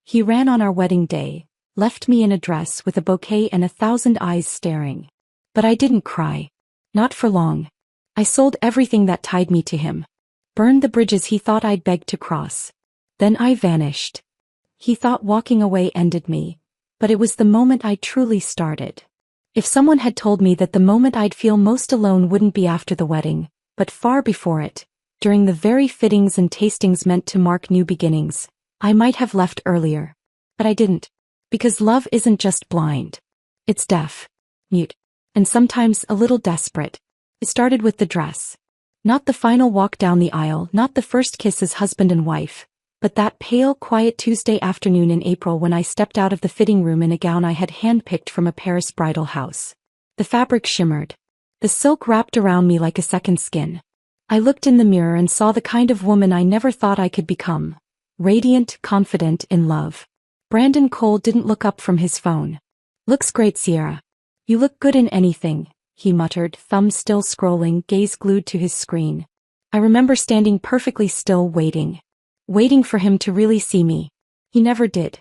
He ran on our wedding day, left me in a dress with a bouquet and 1,000 eyes staring. But I didn't cry. Not for long. I sold everything that tied me to him. Burned the bridges he thought I'd begged to cross. Then I vanished. He thought walking away ended me, but it was the moment I truly started. If someone had told me that the moment I'd feel most alone wouldn't be after the wedding, but far before it, during the very fittings and tastings meant to mark new beginnings, I might have left earlier. But I didn't. Because love isn't just blind. It's deaf, mute, and sometimes a little desperate. It started with the dress. Not the final walk down the aisle, not the first kiss as husband and wife, but that pale, quiet Tuesday afternoon in April when I stepped out of the fitting room in a gown I had handpicked from a Paris bridal house. The fabric shimmered. The silk wrapped around me like a second skin. I looked in the mirror and saw the kind of woman I never thought I could become. Radiant, confident, in love. Brandon Cole didn't look up from his phone. "Looks great, Sierra. You look good in anything," he muttered, thumb still scrolling, gaze glued to his screen. I remember standing perfectly still, waiting for him to really see me. He never did.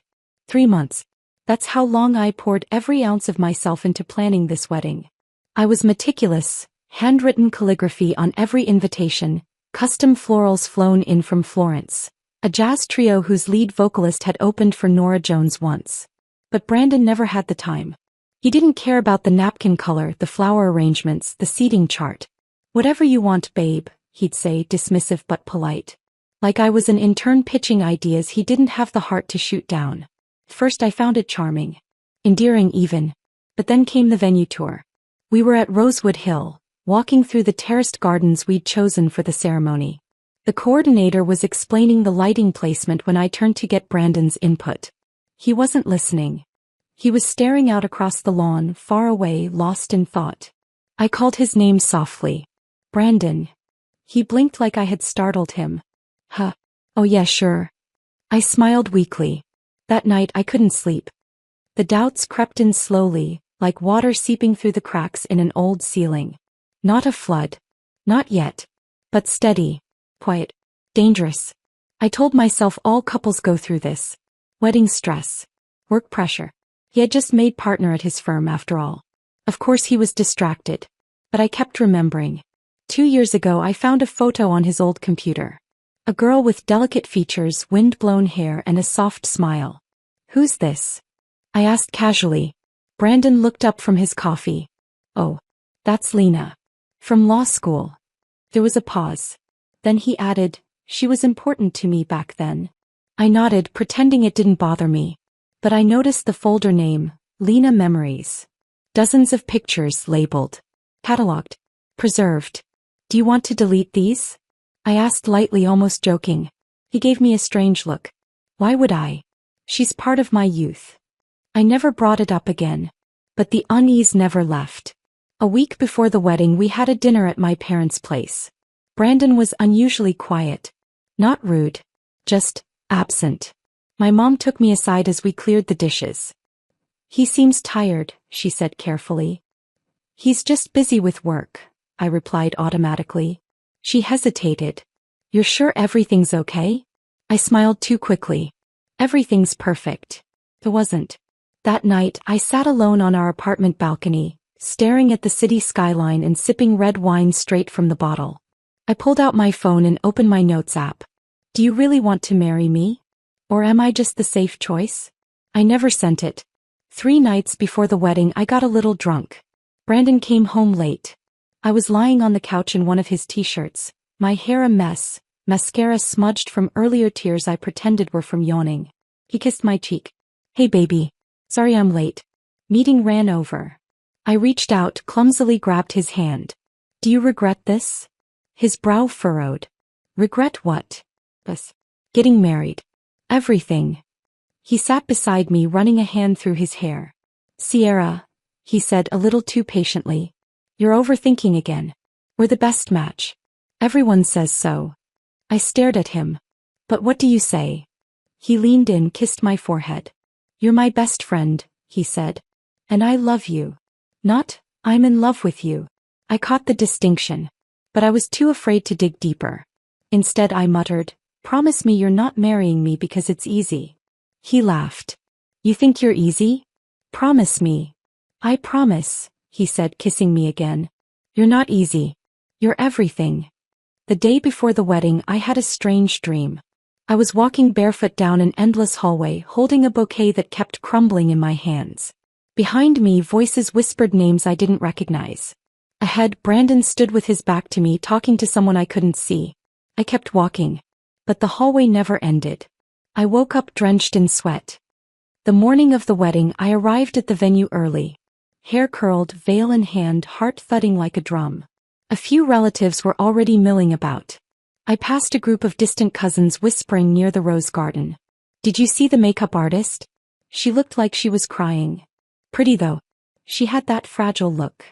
3 months. That's how long I poured every ounce of myself into planning this wedding. I was meticulous, handwritten calligraphy on every invitation, custom florals flown in from Florence, a jazz trio whose lead vocalist had opened for Norah Jones once. But Brandon never had the time. He didn't care about the napkin color, the flower arrangements, the seating chart. "Whatever you want, babe," he'd say, dismissive but polite. Like I was an intern pitching ideas he didn't have the heart to shoot down. First I found it charming. Endearing even. But then came the venue tour. We were at Rosewood Hill, walking through the terraced gardens we'd chosen for the ceremony. The coordinator was explaining the lighting placement when I turned to get Brandon's input. He wasn't listening. He was staring out across the lawn, far away, lost in thought. I called his name softly. "Brandon." He blinked like I had startled him. "Huh. Oh yeah, sure." I smiled weakly. That night I couldn't sleep. The doubts crept in slowly, like water seeping through the cracks in an old ceiling. Not a flood. Not yet. But steady. Quiet. Dangerous. I told myself all couples go through this. Wedding stress. Work pressure. He had just made partner at his firm after all. Of course he was distracted. But I kept remembering. 2 years ago I found a photo on his old computer. A girl with delicate features, wind-blown hair, and a soft smile. "Who's this?" I asked casually. Brandon looked up from his coffee. "Oh, that's Lena. From law school." There was a pause. Then he added, "She was important to me back then." I nodded, pretending it didn't bother me. But I noticed the folder name, Lena Memories. Dozens of pictures labeled. Cataloged. Preserved. "Do you want to delete these?" I asked lightly, almost joking. He gave me a strange look. "Why would I? She's part of my youth." I never brought it up again. But the unease never left. A week before the wedding we had a dinner at my parents' place. Brandon was unusually quiet. Not rude. Just absent. My mom took me aside as we cleared the dishes. "He seems tired," she said carefully. "He's just busy with work," I replied automatically. She hesitated. "You're sure everything's okay?" I smiled too quickly. "Everything's perfect." It wasn't. That night, I sat alone on our apartment balcony, staring at the city skyline and sipping red wine straight from the bottle. I pulled out my phone and opened my notes app. "Do you really want to marry me? Or am I just the safe choice?" I never sent it. 3 nights before the wedding I got a little drunk. Brandon came home late. I was lying on the couch in one of his t-shirts, my hair a mess, mascara smudged from earlier tears I pretended were from yawning. He kissed my cheek. "Hey baby. Sorry I'm late. Meeting ran over." I reached out, clumsily grabbed his hand. "Do you regret this?" His brow furrowed. "Regret what?" "Us. Getting married. Everything." He sat beside me, running a hand through his hair. "Sierra," he said a little too patiently. "You're overthinking again. We're the best match. Everyone says so." I stared at him. "But what do you say?" He leaned in, kissed my forehead. "You're my best friend," he said. "And I love you. Not, I'm in love with you." I caught the distinction. But I was too afraid to dig deeper. Instead I muttered, "Promise me you're not marrying me because it's easy." He laughed. You think you're easy? Promise me. I promise, he said, kissing me again. You're not easy. You're everything. The day before the wedding, I had a strange dream. I was walking barefoot down an endless hallway, holding a bouquet that kept crumbling in my hands. Behind me, voices whispered names I didn't recognize. Ahead, Brandon stood with his back to me, talking to someone I couldn't see. I kept walking. But the hallway never ended. I woke up drenched in sweat. The morning of the wedding, I arrived at the venue early. Hair curled, veil in hand, heart thudding like a drum. A few relatives were already milling about. I passed a group of distant cousins whispering near the rose garden. Did you see the makeup artist? She looked like she was crying. Pretty though. She had that fragile look.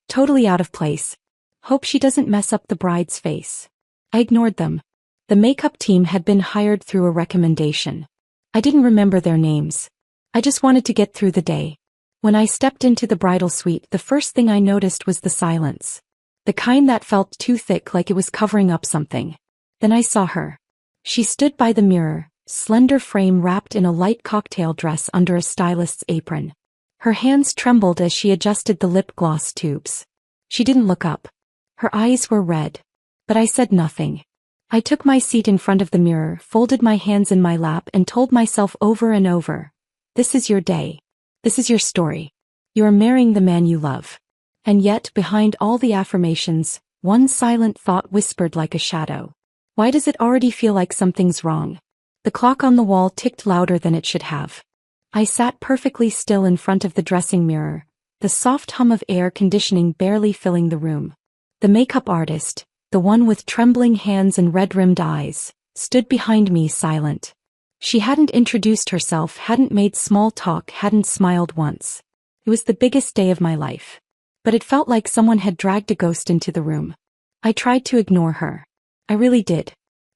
Totally out of place. Hope she doesn't mess up the bride's face. I ignored them. The makeup team had been hired through a recommendation. I didn't remember their names. I just wanted to get through the day. When I stepped into the bridal suite, the first thing I noticed was the silence. The kind that felt too thick, like it was covering up something. Then I saw her. She stood by the mirror, slender frame wrapped in a light cocktail dress under a stylist's apron. Her hands trembled as she adjusted the lip gloss tubes. She didn't look up. Her eyes were red. But I said nothing. I took my seat in front of the mirror, folded my hands in my lap, and told myself over and over, this is your day. This is your story. You are marrying the man you love. And yet, behind all the affirmations, one silent thought whispered like a shadow. Why does it already feel like something's wrong? The clock on the wall ticked louder than it should have. I sat perfectly still in front of the dressing mirror, the soft hum of air conditioning barely filling the room. The makeup artist, the one with trembling hands and red-rimmed eyes, stood behind me silent. She hadn't introduced herself, hadn't made small talk, hadn't smiled once. It was the biggest day of my life. But it felt like someone had dragged a ghost into the room. I tried to ignore her. I really did.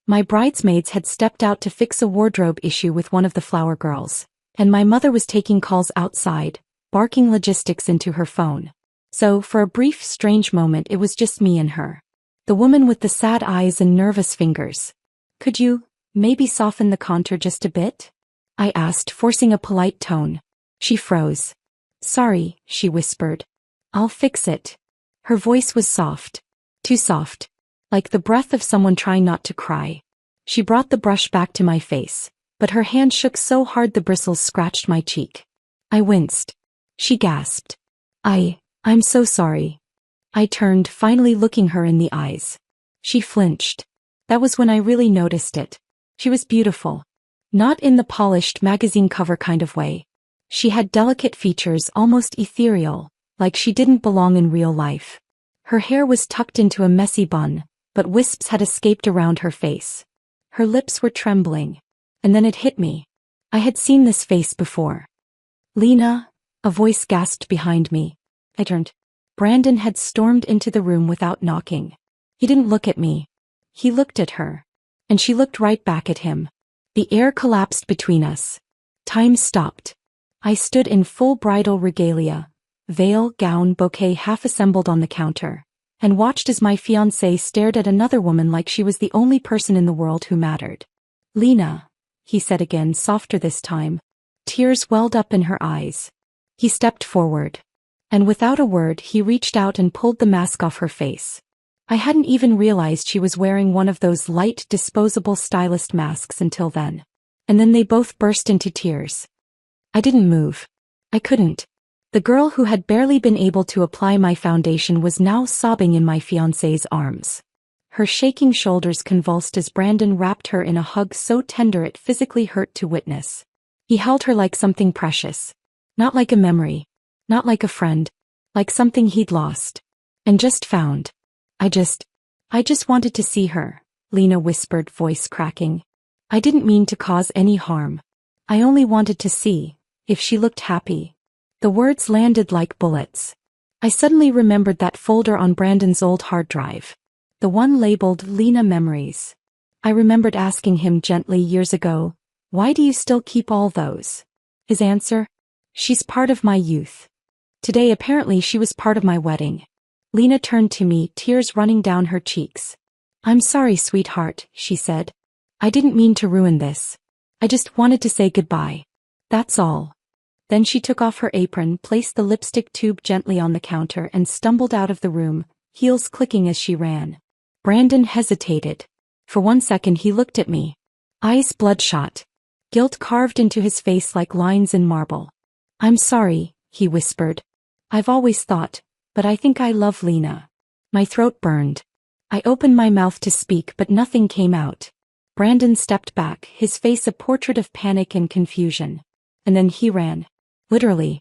My bridesmaids had stepped out to fix a wardrobe issue with one of the flower girls, and my mother was taking calls outside, barking logistics into her phone. So, for a brief, strange moment, it was just me and her. The woman with the sad eyes and nervous fingers. Could you, maybe soften the contour just a bit? I asked, forcing a polite tone. She froze. Sorry, she whispered. I'll fix it. Her voice was soft. Too soft. Like the breath of someone trying not to cry. She brought the brush back to my face, but her hand shook so hard the bristles scratched my cheek. I winced. She gasped. I'm so sorry. I turned, finally looking her in the eyes. She flinched. That was when I really noticed it. She was beautiful. Not in the polished magazine cover kind of way. She had delicate features, almost ethereal, like she didn't belong in real life. Her hair was tucked into a messy bun, but wisps had escaped around her face. Her lips were trembling. And then it hit me. I had seen this face before. Lena, a voice gasped behind me. I turned. Brandon had stormed into the room without knocking. He didn't look at me. He looked at her. And she looked right back at him. The air collapsed between us. Time stopped. I stood in full bridal regalia, veil, gown, bouquet half assembled on the counter, and watched as my fiancé stared at another woman like she was the only person in the world who mattered. Lena, he said again, softer this time. Tears welled up in her eyes. He stepped forward. And without a word, he reached out and pulled the mask off her face. I hadn't even realized she was wearing one of those light, disposable stylist masks until then. And then they both burst into tears. I didn't move. I couldn't. The girl who had barely been able to apply my foundation was now sobbing in my fiancé's arms. Her shaking shoulders convulsed as Brandon wrapped her in a hug so tender it physically hurt to witness. He held her like something precious. Not like a memory. Not like a friend. Like something he'd lost. And just found. I just wanted to see her, Lena whispered, voice cracking. I didn't mean to cause any harm. I only wanted to see if she looked happy. The words landed like bullets. I suddenly remembered that folder on Brandon's old hard drive. The one labeled Lena Memories. I remembered asking him gently years ago, why do you still keep all those? His answer? She's part of my youth. Today apparently she was part of my wedding. Lena turned to me, tears running down her cheeks. I'm sorry, sweetheart, she said. I didn't mean to ruin this. I just wanted to say goodbye. That's all. Then she took off her apron, placed the lipstick tube gently on the counter and stumbled out of the room, heels clicking as she ran. Brandon hesitated. For 1 second he looked at me. Eyes bloodshot. Guilt carved into his face like lines in marble. I'm sorry, he whispered. I've always thought, but I think I love Lena. My throat burned. I opened my mouth to speak but nothing came out. Brandon stepped back, his face a portrait of panic and confusion. And then he ran. Literally.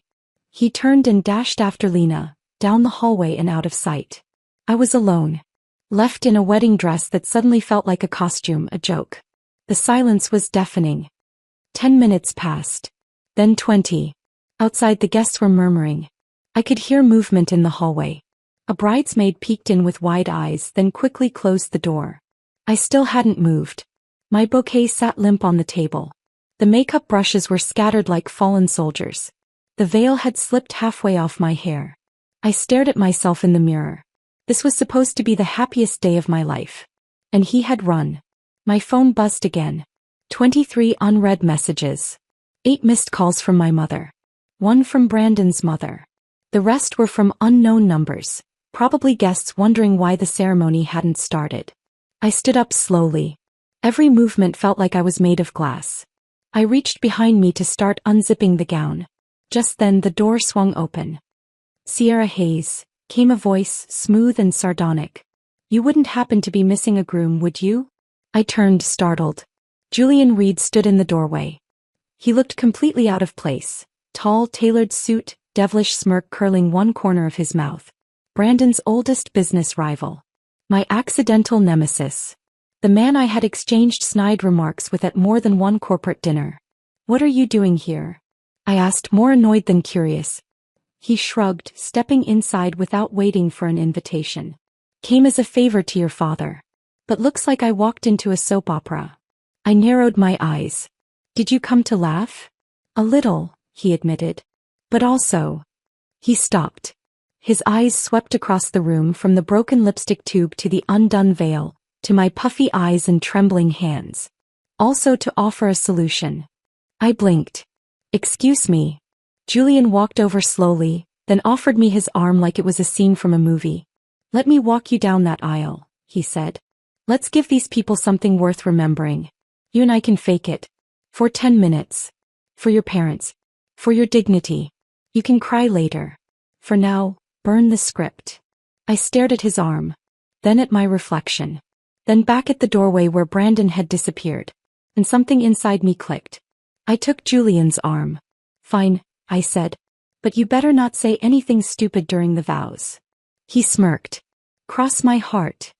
He turned and dashed after Lena, down the hallway and out of sight. I was alone. Left in a wedding dress that suddenly felt like a costume, a joke. The silence was deafening. 10 minutes passed. Then 20. Outside the guests were murmuring. I could hear movement in the hallway. A bridesmaid peeked in with wide eyes, then quickly closed the door. I still hadn't moved. My bouquet sat limp on the table. The makeup brushes were scattered like fallen soldiers. The veil had slipped halfway off my hair. I stared at myself in the mirror. This was supposed to be the happiest day of my life. And he had run. My phone buzzed again. 23 unread messages. 8 missed calls from my mother. 1 from Brandon's mother. The rest were from unknown numbers, probably guests wondering why the ceremony hadn't started. I stood up slowly. Every movement felt like I was made of glass. I reached behind me to start unzipping the gown. Just then the door swung open. Sierra Hayes, came a voice, smooth and sardonic. You wouldn't happen to be missing a groom, would you? I turned, startled. Julian Reed stood in the doorway. He looked completely out of place. Tall, tailored suit, devilish smirk curling one corner of his mouth. Brandon's oldest business rival. My accidental nemesis. The man I had exchanged snide remarks with at more than one corporate dinner. What are you doing here? I asked, more annoyed than curious. He shrugged, stepping inside without waiting for an invitation. Came as a favor to your father. But looks like I walked into a soap opera. I narrowed my eyes. Did you come to laugh? A little, he admitted. But also. He stopped. His eyes swept across the room from the broken lipstick tube to the undone veil, to my puffy eyes and trembling hands. Also to offer a solution. I blinked. Excuse me. Julian walked over slowly, then offered me his arm like it was a scene from a movie. Let me walk you down that aisle, he said. Let's give these people something worth remembering. You and I can fake it. For 10 minutes. For your parents. For your dignity. You can cry later. For now, burn the script. I stared at his arm. Then at my reflection. Then back at the doorway where Brandon had disappeared. And something inside me clicked. I took Julian's arm. Fine, I said. But you better not say anything stupid during the vows. He smirked. Cross my heart.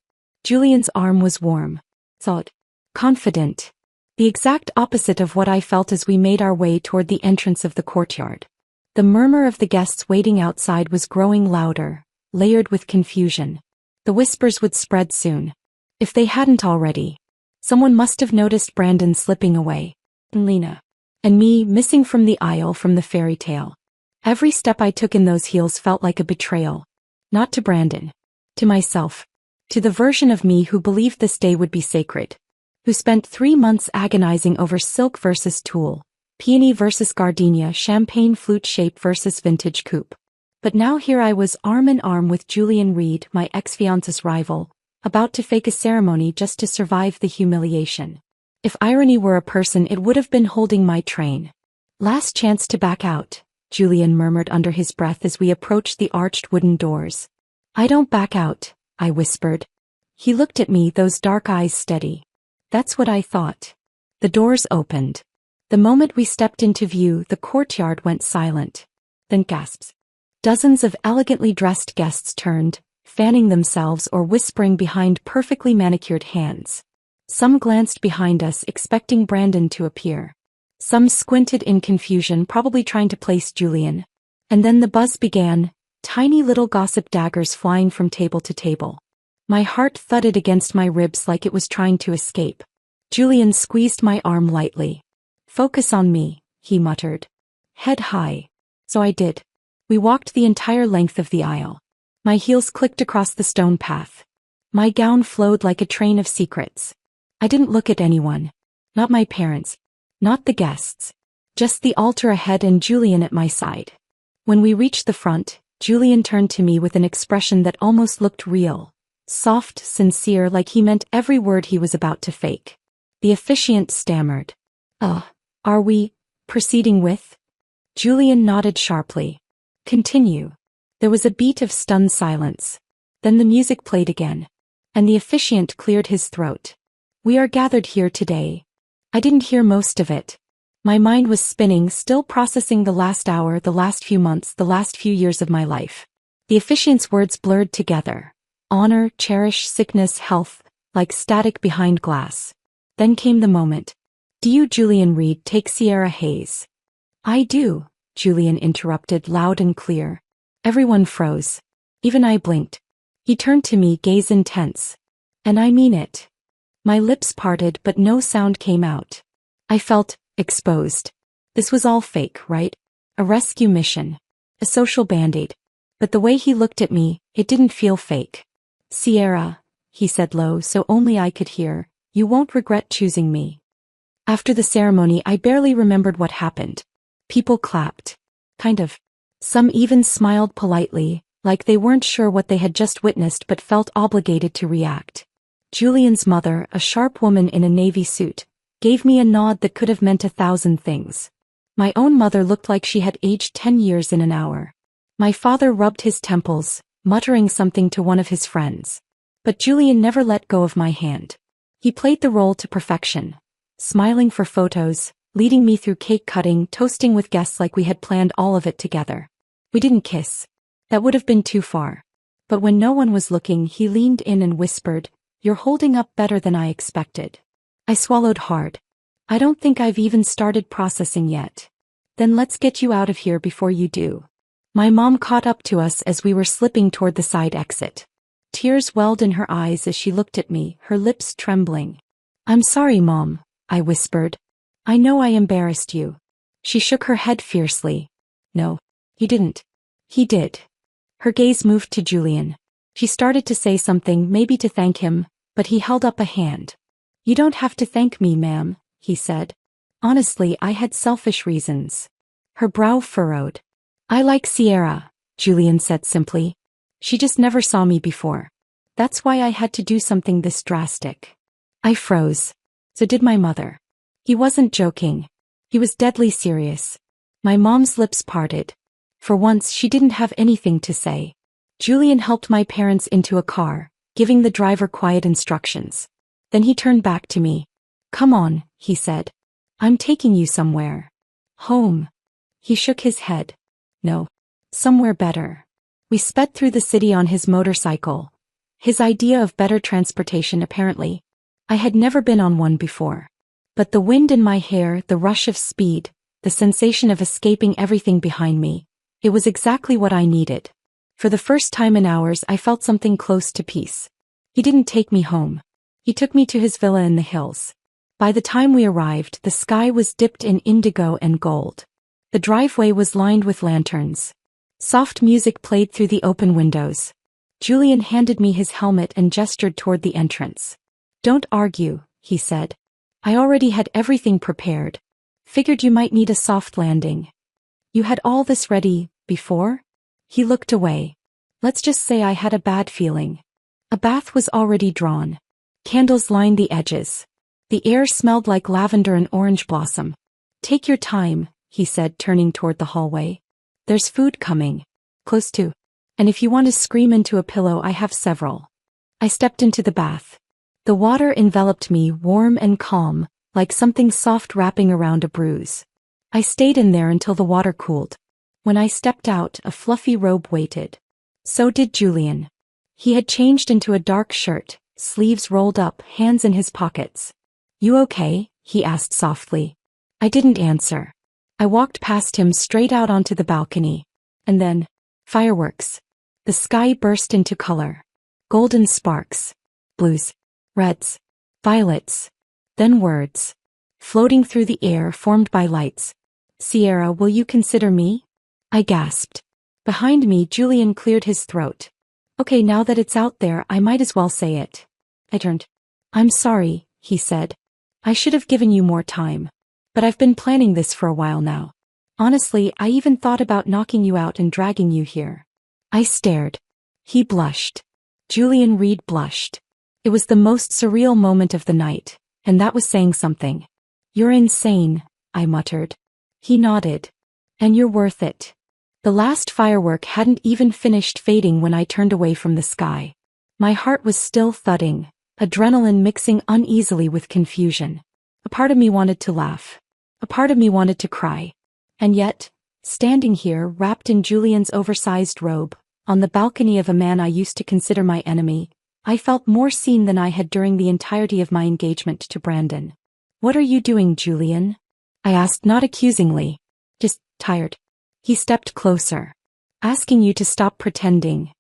Julian's arm was warm. Thought. Confident. The exact opposite of what I felt as we made our way toward the entrance of the courtyard. The murmur of the guests waiting outside was growing louder, layered with confusion. The whispers would spread soon. If they hadn't already. Someone must have noticed Brandon slipping away. And Lena. And me missing from the aisle from the fairy tale. Every step I took in those heels felt like a betrayal. Not to Brandon. To myself. To the version of me who believed this day would be sacred. Who spent 3 months agonizing over silk versus tulle, peony versus gardenia, champagne flute shape versus vintage coupe. But now here I was arm in arm with Julian Reed, my ex-fiance's rival, about to fake a ceremony just to survive the humiliation. If irony were a person, it would have been holding my train. Last chance to back out, Julian murmured under his breath as we approached the arched wooden doors. I don't back out, I whispered. He looked at me, those dark eyes steady. That's what I thought. The doors opened. The moment we stepped into view, the courtyard went silent. Then gasps. Dozens of elegantly dressed guests turned, fanning themselves or whispering behind perfectly manicured hands. Some glanced behind us, expecting Brandon to appear. Some squinted in confusion, probably trying to place Julian. And then the buzz began, tiny little gossip daggers flying from table to table. My heart thudded against my ribs like it was trying to escape. Julian squeezed my arm lightly. Focus on me, he muttered. Head high. So I did. We walked the entire length of the aisle. My heels clicked across the stone path. My gown flowed like a train of secrets. I didn't look at anyone. Not my parents. Not the guests. Just the altar ahead and Julian at my side. When we reached the front, Julian turned to me with an expression that almost looked real. Soft, sincere, like he meant every word he was about to fake. The officiant stammered. Are we proceeding with? Julian nodded sharply. Continue. There was a beat of stunned silence. Then the music played again. And the officiant cleared his throat. We are gathered here today. I didn't hear most of it. My mind was spinning, still processing the last hour, the last few months, the last few years of my life. The officiant's words blurred together. Honor, cherish, sickness, health, like static behind glass. Then came the moment. Do you, Julian Reed, take Sierra Hayes? I do, Julian interrupted, loud and clear. Everyone froze. Even I blinked. He turned to me, gaze intense. And I mean it. My lips parted, but no sound came out. I felt exposed. This was all fake, right? A rescue mission. A social band-aid. But the way he looked at me, it didn't feel fake. Sierra, he said low so only I could hear, you won't regret choosing me. After the ceremony, I barely remembered what happened. People clapped. Kind of. Some even smiled politely, like they weren't sure what they had just witnessed but felt obligated to react. Julian's mother, a sharp woman in a navy suit, gave me a nod that could have meant 1,000 things. My own mother looked like she had aged 10 years in an hour. My father rubbed his temples, muttering something to one of his friends. But Julian never let go of my hand. He played the role to perfection, smiling for photos, leading me through cake cutting, toasting with guests like we had planned all of it together. We didn't kiss. That would have been too far. But when no one was looking, he leaned in and whispered, "You're holding up better than I expected." I swallowed hard. I don't think I've even started processing yet. Then let's get you out of here before you do. My mom caught up to us as we were slipping toward the side exit. Tears welled in her eyes as she looked at me, her lips trembling. I'm sorry, Mom, I whispered. I know I embarrassed you. She shook her head fiercely. No, you didn't. He did. Her gaze moved to Julian. She started to say something, maybe to thank him, but he held up a hand. You don't have to thank me, ma'am, he said. Honestly, I had selfish reasons. Her brow furrowed. I like Sierra, Julian said simply. She just never saw me before. That's why I had to do something this drastic. I froze. So did my mother. He wasn't joking. He was deadly serious. My mom's lips parted. For once, she didn't have anything to say. Julian helped my parents into a car, giving the driver quiet instructions. Then he turned back to me. Come on, he said. I'm taking you somewhere. Home. He shook his head. No. Somewhere better. We sped through the city on his motorcycle. His idea of better transportation apparently. I had never been on one before. But the wind in my hair, the rush of speed, the sensation of escaping everything behind me, it was exactly what I needed. For the first time in hours I felt something close to peace. He didn't take me home. He took me to his villa in the hills. By the time we arrived, the sky was dipped in indigo and gold. The driveway was lined with lanterns. Soft music played through the open windows. Julian handed me his helmet and gestured toward the entrance. Don't argue, he said. I already had everything prepared. Figured you might need a soft landing. You had all this ready, before? He looked away. Let's just say I had a bad feeling. A bath was already drawn. Candles lined the edges. The air smelled like lavender and orange blossom. Take your time, he said, turning toward the hallway. There's food coming. Close to. And if you want to scream into a pillow, I have several. I stepped into the bath. The water enveloped me, warm and calm, like something soft wrapping around a bruise. I stayed in there until the water cooled. When I stepped out, a fluffy robe waited. So did Julian. He had changed into a dark shirt, sleeves rolled up, hands in his pockets. You okay? He asked softly. I didn't answer. I walked past him straight out onto the balcony. And then, fireworks. The sky burst into color. Golden sparks. Blues. Reds. Violets. Then words. Floating through the air formed by lights. Sierra, will you consider me? I gasped. Behind me, Julian cleared his throat. Okay, now that it's out there, I might as well say it. I turned. I'm sorry, he said. I should have given you more time. But I've been planning this for a while now. Honestly, I even thought about knocking you out and dragging you here." I stared. He blushed. Julian Reed blushed. It was the most surreal moment of the night, and that was saying something. "You're insane," I muttered. He nodded. "And you're worth it." The last firework hadn't even finished fading when I turned away from the sky. My heart was still thudding, adrenaline mixing uneasily with confusion. A part of me wanted to laugh. A part of me wanted to cry. And yet, standing here wrapped in Julian's oversized robe, on the balcony of a man I used to consider my enemy, I felt more seen than I had during the entirety of my engagement to Brandon. "What are you doing, Julian?" I asked, not accusingly. "Just tired." He stepped closer. "Asking you to stop pretending."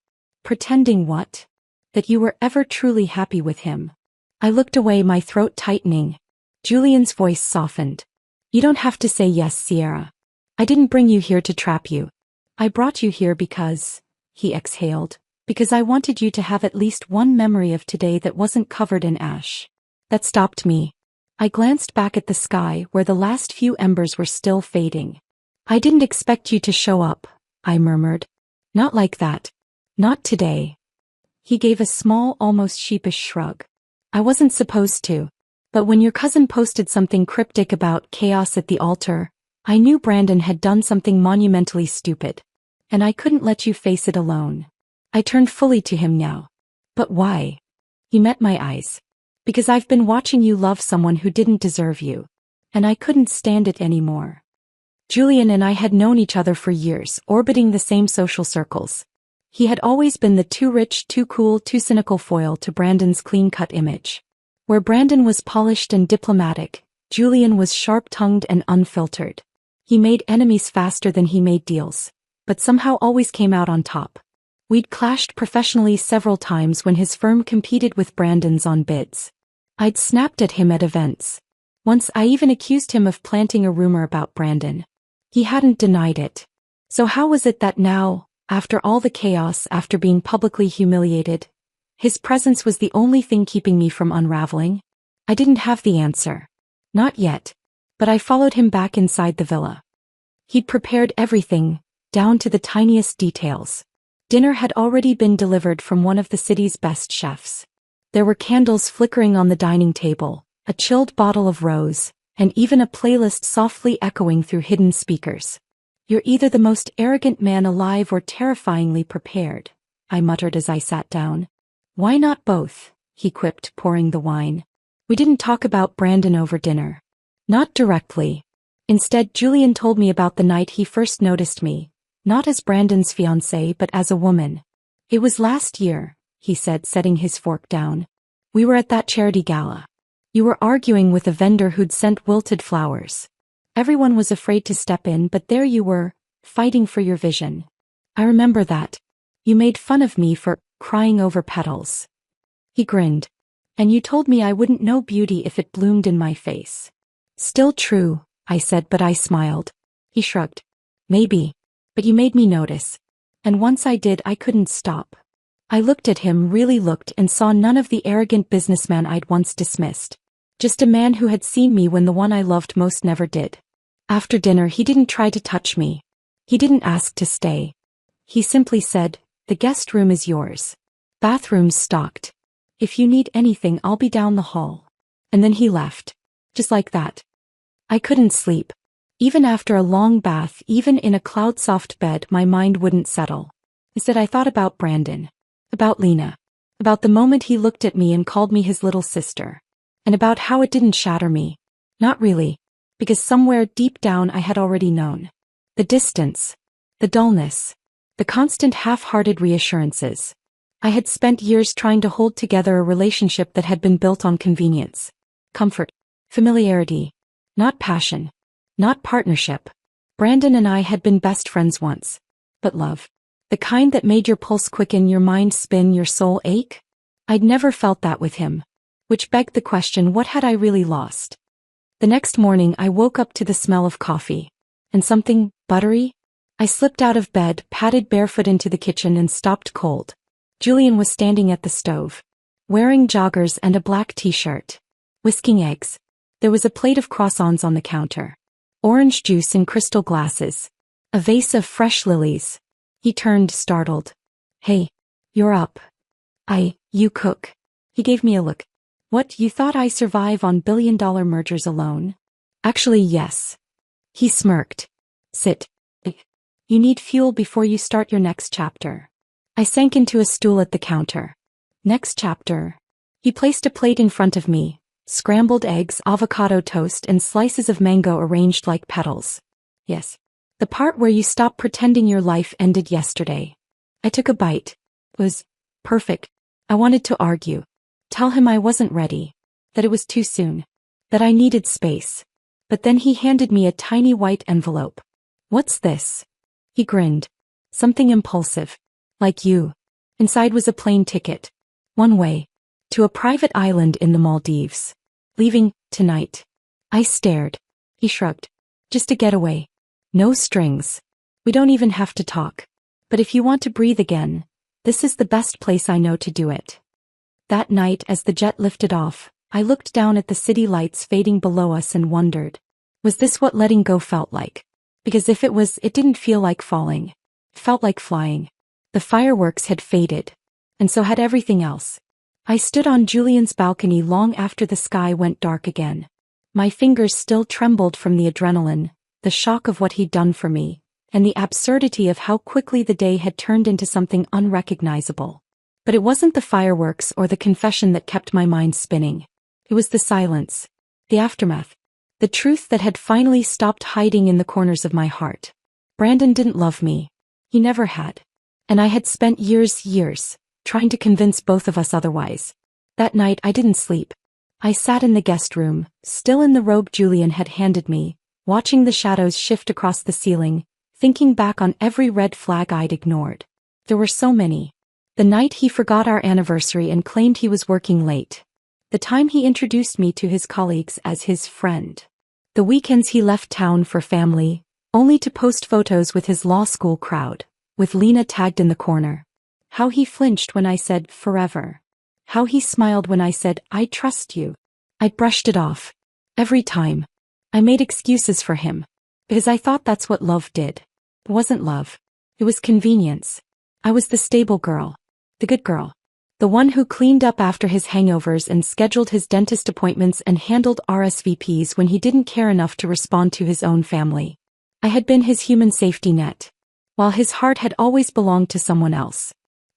"Pretending what?" "That you were ever truly happy with him." I looked away, my throat tightening. Julian's voice softened. "You don't have to say yes, Sierra. I didn't bring you here to trap you. I brought you here because," he exhaled, "because I wanted you to have at least one memory of today that wasn't covered in ash." That stopped me. I glanced back at the sky where the last few embers were still fading. "I didn't expect you to show up," I murmured. "Not like that. Not today." He gave a small, almost sheepish shrug. "I wasn't supposed to. But when your cousin posted something cryptic about chaos at the altar, I knew Brandon had done something monumentally stupid. And I couldn't let you face it alone." I turned fully to him now. "But why?" He met my eyes. "Because I've been watching you love someone who didn't deserve you. And I couldn't stand it anymore." Julian and I had known each other for years, orbiting the same social circles. He had always been the too rich, too cool, too cynical foil to Brandon's clean-cut image. Where Brandon was polished and diplomatic, Julian was sharp-tongued and unfiltered. He made enemies faster than he made deals, but somehow always came out on top. We'd clashed professionally several times when his firm competed with Brandon's on bids. I'd snapped at him at events. Once I even accused him of planting a rumor about Brandon. He hadn't denied it. So how was it that now, after all the chaos, after being publicly humiliated, his presence was the only thing keeping me from unraveling? I didn't have the answer. Not yet. But I followed him back inside the villa. He'd prepared everything, down to the tiniest details. Dinner had already been delivered from one of the city's best chefs. There were candles flickering on the dining table, a chilled bottle of rose, and even a playlist softly echoing through hidden speakers. "You're either the most arrogant man alive or terrifyingly prepared," I muttered as I sat down. "Why not both?" he quipped, pouring the wine. "We didn't talk about Brandon over dinner." Not directly. Instead, Julian told me about the night he first noticed me, not as Brandon's fiancée but as a woman. "It was last year," he said, setting his fork down. "We were at that charity gala. You were arguing with a vendor who'd sent wilted flowers. Everyone was afraid to step in, but there you were, fighting for your vision. I remember that. You made fun of me for crying over petals." He grinned. "And you told me I wouldn't know beauty if it bloomed in my face." "Still true," I said, but I smiled. He shrugged. "Maybe. But you made me notice. And once I did, I couldn't stop." I looked at him, really looked, and saw none of the arrogant businessman I'd once dismissed. Just a man who had seen me when the one I loved most never did. After dinner, he didn't try to touch me. He didn't ask to stay. He simply said, "The guest room is yours. Bathrooms stocked. If you need anything, I'll be down the hall." And then he left. Just like that. I couldn't sleep. Even after a long bath, even in a cloud-soft bed, my mind wouldn't settle. Instead, I thought about Brandon. About Lena. About the moment he looked at me and called me his little sister. And about how it didn't shatter me. Not really. Because somewhere deep down I had already known. The distance. The dullness. The constant half-hearted reassurances. I had spent years trying to hold together a relationship that had been built on convenience. Comfort. Familiarity. Not passion. Not partnership. Brandon and I had been best friends once. But love. The kind that made your pulse quicken, your mind spin, your soul ache? I'd never felt that with him. Which begged the question, what had I really lost? The next morning I woke up to the smell of coffee. And something buttery? I slipped out of bed, padded barefoot into the kitchen, and stopped cold. Julian was standing at the stove. Wearing joggers and a black t-shirt. Whisking eggs. There was a plate of croissants on the counter. Orange juice in crystal glasses. A vase of fresh lilies. He turned, startled. Hey, you're up. You cook. He gave me a look. What, you thought I survive on billion-dollar mergers alone? Actually, yes. He smirked. Sit. You need fuel before you start your next chapter. I sank into a stool at the counter. Next chapter. He placed a plate in front of me. Scrambled eggs, avocado toast, and slices of mango arranged like petals. Yes. The part where you stop pretending your life ended yesterday. I took a bite. It was perfect. I wanted to argue. Tell him I wasn't ready. That it was too soon. That I needed space. But then he handed me a tiny white envelope. What's this? He grinned. Something impulsive. Like you. Inside was a plane ticket. One way. To a private island in the Maldives. Leaving, tonight. I stared. He shrugged. Just a getaway. No strings. We don't even have to talk. But if you want to breathe again, this is the best place I know to do it. That night, as the jet lifted off, I looked down at the city lights fading below us and wondered, was this what letting go felt like? Because if it was, it didn't feel like falling. It felt like flying. The fireworks had faded. And so had everything else. I stood on Julian's balcony long after the sky went dark again. My fingers still trembled from the adrenaline, the shock of what he'd done for me, and the absurdity of how quickly the day had turned into something unrecognizable. But it wasn't the fireworks or the confession that kept my mind spinning. It was the silence, the aftermath, the truth that had finally stopped hiding in the corners of my heart. Brandon didn't love me. He never had. And I had spent years, trying to convince both of us otherwise. That night I didn't sleep. I sat in the guest room, still in the robe Julian had handed me, watching the shadows shift across the ceiling, thinking back on every red flag I'd ignored. There were so many. The night he forgot our anniversary and claimed he was working late. The time he introduced me to his colleagues as his friend. The weekends he left town for family, only to post photos with his law school crowd, with Lena tagged in the corner. How he flinched when I said, forever. How he smiled when I said, I trust you. I brushed it off. Every time. I made excuses for him. Because I thought that's what love did. It wasn't love. It was convenience. I was the stable girl. The good girl. The one who cleaned up after his hangovers and scheduled his dentist appointments and handled RSVPs when he didn't care enough to respond to his own family. I had been his human safety net. While his heart had always belonged to someone else.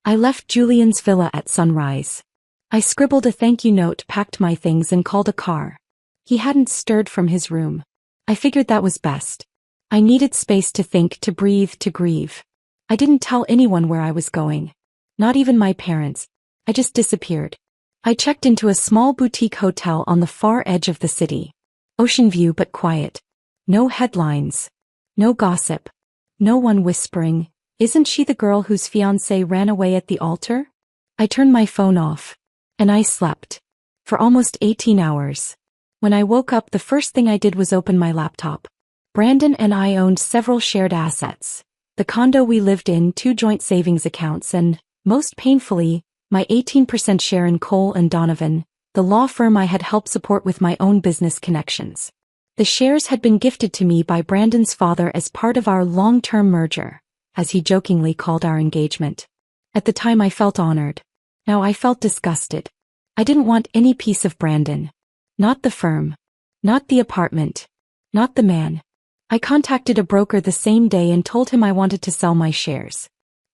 I left Julian's villa at sunrise. I scribbled a thank you note, packed my things and called a car. He hadn't stirred from his room. I figured that was best. I needed space to think, to breathe, to grieve. I didn't tell anyone where I was going. Not even my parents. I just disappeared. I checked into a small boutique hotel on the far edge of the city. Ocean view but quiet. No headlines. No gossip. No one whispering, isn't she the girl whose fiancé ran away at the altar? I turned my phone off. And I slept. For almost 18 hours. When I woke up, the first thing I did was open my laptop. Brandon and I owned several shared assets. The condo we lived in, 2 joint savings accounts, and, most painfully, my 18% share in Cole and Donovan, the law firm I had helped support with my own business connections. The shares had been gifted to me by Brandon's father as part of our long-term merger, as he jokingly called our engagement. At the time I felt honored. Now I felt disgusted. I didn't want any piece of Brandon. Not the firm. Not the apartment. Not the man. I contacted a broker the same day and told him I wanted to sell my shares.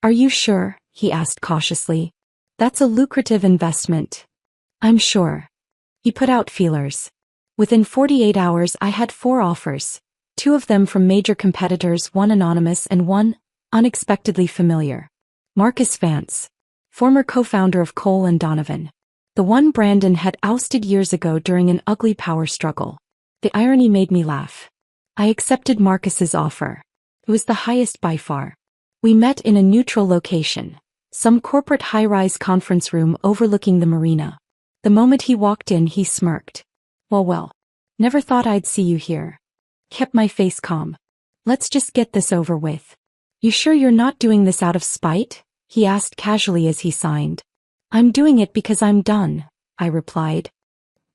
Are you sure? He asked cautiously. That's a lucrative investment. I'm sure. He put out feelers. Within 48 hours I had 4 offers, 2 of them from major competitors, one anonymous and one unexpectedly familiar. Marcus Vance, former co-founder of Cole and Donovan. The one Brandon had ousted years ago during an ugly power struggle. The irony made me laugh. I accepted Marcus's offer. It was the highest by far. We met in a neutral location, some corporate high-rise conference room overlooking the marina. The moment he walked in, he smirked. Well, never thought I'd see you here. Kept my face calm. Let's just get this over with. You sure you're not doing this out of spite? He asked casually as he signed. I'm doing it because I'm done, I replied.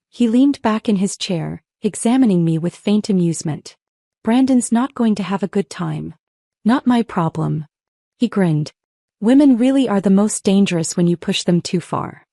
He leaned back in his chair, examining me with faint amusement. Brandon's not going to have a good time. Not my problem. He grinned. Women really are the most dangerous when you push them too far.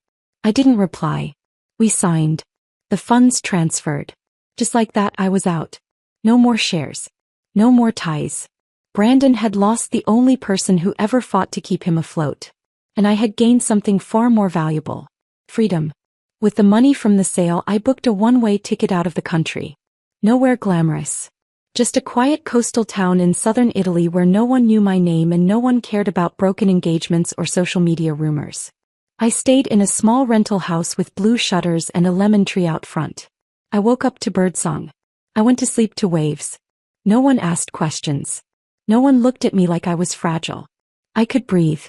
I didn't reply. We signed. The funds transferred. Just like that, I was out. No more shares. No more ties. Brandon had lost the only person who ever fought to keep him afloat. And I had gained something far more valuable. Freedom. With the money from the sale, I booked a one-way ticket out of the country. Nowhere glamorous. Just a quiet coastal town in southern Italy where no one knew my name and no one cared about broken engagements or social media rumors. I stayed in a small rental house with blue shutters and a lemon tree out front. I woke up to birdsong. I went to sleep to waves. No one asked questions. No one looked at me like I was fragile. I could breathe.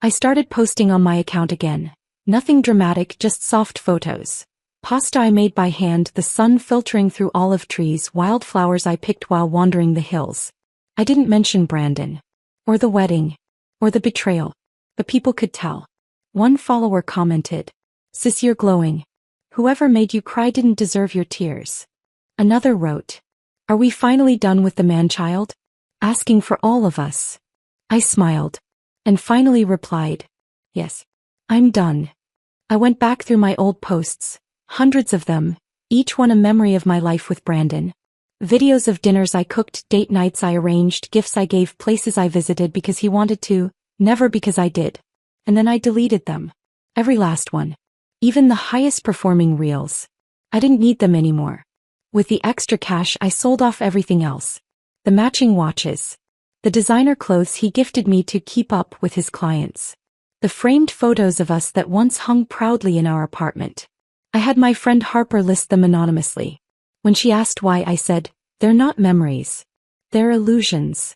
I started posting on my account again. Nothing dramatic, just soft photos. Pasta I made by hand, the sun filtering through olive trees, wildflowers I picked while wandering the hills. I didn't mention Brandon. Or the wedding. Or the betrayal. But people could tell. One follower commented, "Sis, you're glowing. Whoever made you cry didn't deserve your tears." Another wrote, "Are we finally done with the man-child? Asking for all of us." I smiled. And finally replied, "Yes. I'm done." I went back through my old posts, hundreds of them, each one a memory of my life with Brandon. Videos of dinners I cooked, date nights I arranged, gifts I gave, places I visited because he wanted to, never because I did. And then I deleted them. Every last one. Even the highest performing reels. I didn't need them anymore. With the extra cash I sold off everything else. The matching watches. The designer clothes he gifted me to keep up with his clients. The framed photos of us that once hung proudly in our apartment. I had my friend Harper list them anonymously. When she asked why, I said, "They're not memories. They're illusions."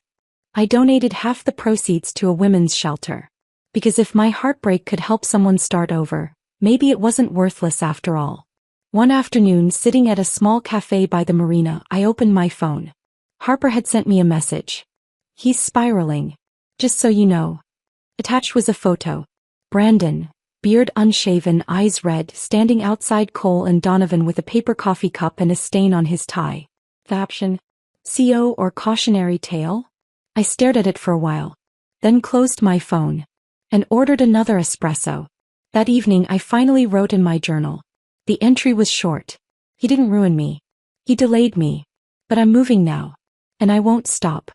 I donated half the proceeds to a women's shelter. Because if my heartbreak could help someone start over, maybe it wasn't worthless after all. One afternoon, sitting at a small cafe by the marina, I opened my phone. Harper had sent me a message. "He's spiraling. Just so you know." Attached was a photo. Brandon, beard unshaven, eyes red, standing outside Cole and Donovan with a paper coffee cup and a stain on his tie. Caption, CO or cautionary tale? I stared at it for a while. Then closed my phone. And ordered another espresso. That evening I finally wrote in my journal. The entry was short. He didn't ruin me. He delayed me. But I'm moving now. And I won't stop.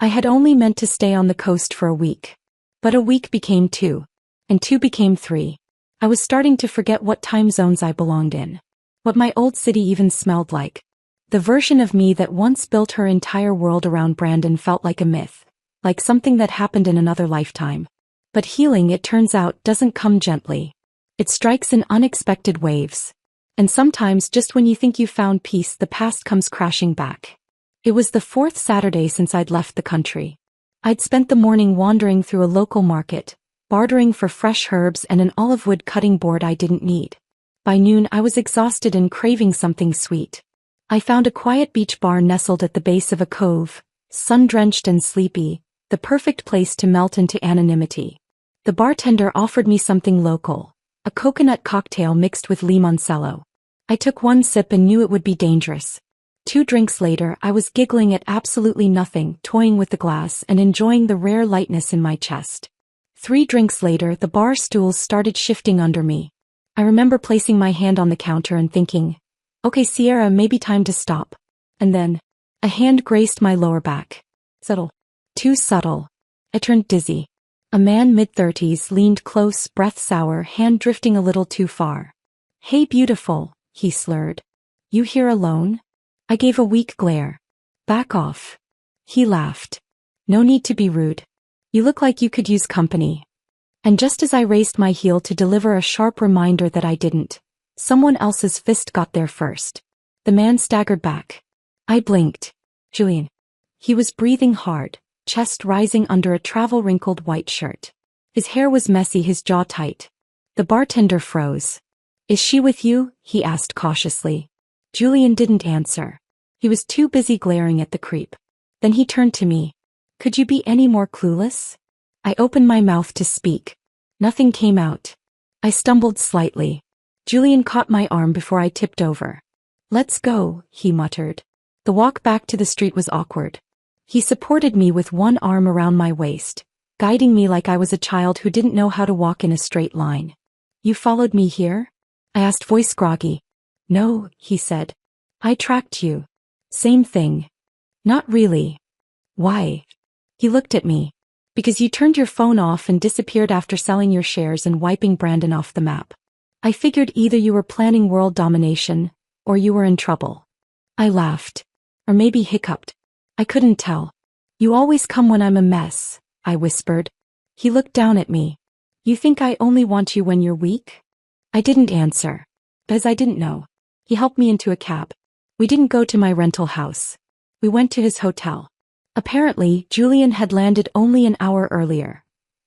I had only meant to stay on the coast for a week. But a week became 2. And 2 became 3. I was starting to forget what time zones I belonged in. What my old city even smelled like. The version of me that once built her entire world around Brandon felt like a myth. Like something that happened in another lifetime. But healing, it turns out, doesn't come gently. It strikes in unexpected waves. And sometimes just when you think you've found peace, the past comes crashing back. It was the 4th Saturday since I'd left the country. I'd spent the morning wandering through a local market, bartering for fresh herbs and an olive wood cutting board I didn't need. By noon I was exhausted and craving something sweet. I found a quiet beach bar nestled at the base of a cove, sun-drenched and sleepy, the perfect place to melt into anonymity. The bartender offered me something local, a coconut cocktail mixed with limoncello. I took one sip and knew it would be dangerous. 2 drinks later, I was giggling at absolutely nothing, toying with the glass and enjoying the rare lightness in my chest. 3 drinks later, the bar stools started shifting under me. I remember placing my hand on the counter and thinking, "Okay, Sierra, maybe time to stop." And then, a hand graced my lower back. Subtle. Too subtle. I turned dizzy. A man mid-30s leaned close, breath sour, hand drifting a little too far. "Hey beautiful," he slurred. "You here alone?" I gave a weak glare. "Back off." He laughed. "No need to be rude. You look like you could use company." And just as I raised my heel to deliver a sharp reminder that I didn't, someone else's fist got there first. The man staggered back. I blinked. Julian. He was breathing hard, chest rising under a travel-wrinkled white shirt. His hair was messy, his jaw tight. The bartender froze. "Is she with you?" he asked cautiously. Julian didn't answer. He was too busy glaring at the creep. Then he turned to me. "Could you be any more clueless?" I opened my mouth to speak. Nothing came out. I stumbled slightly. Julian caught my arm before I tipped over. Let's go, he muttered. The walk back to the street was awkward. He supported me with one arm around my waist, guiding me like I was a child who didn't know how to walk in a straight line. You followed me here? I asked, voice groggy. No, he said. I tracked you. Same thing. Not really. Why? He looked at me. Because you turned your phone off and disappeared after selling your shares and wiping Brandon off the map. I figured either you were planning world domination, or you were in trouble. I laughed. Or maybe hiccuped. I couldn't tell. You always come when I'm a mess, I whispered. He looked down at me. You think I only want you when you're weak? I didn't answer. Because I didn't know. He helped me into a cab. We didn't go to my rental house. We went to his hotel. Apparently, Julian had landed only an hour earlier.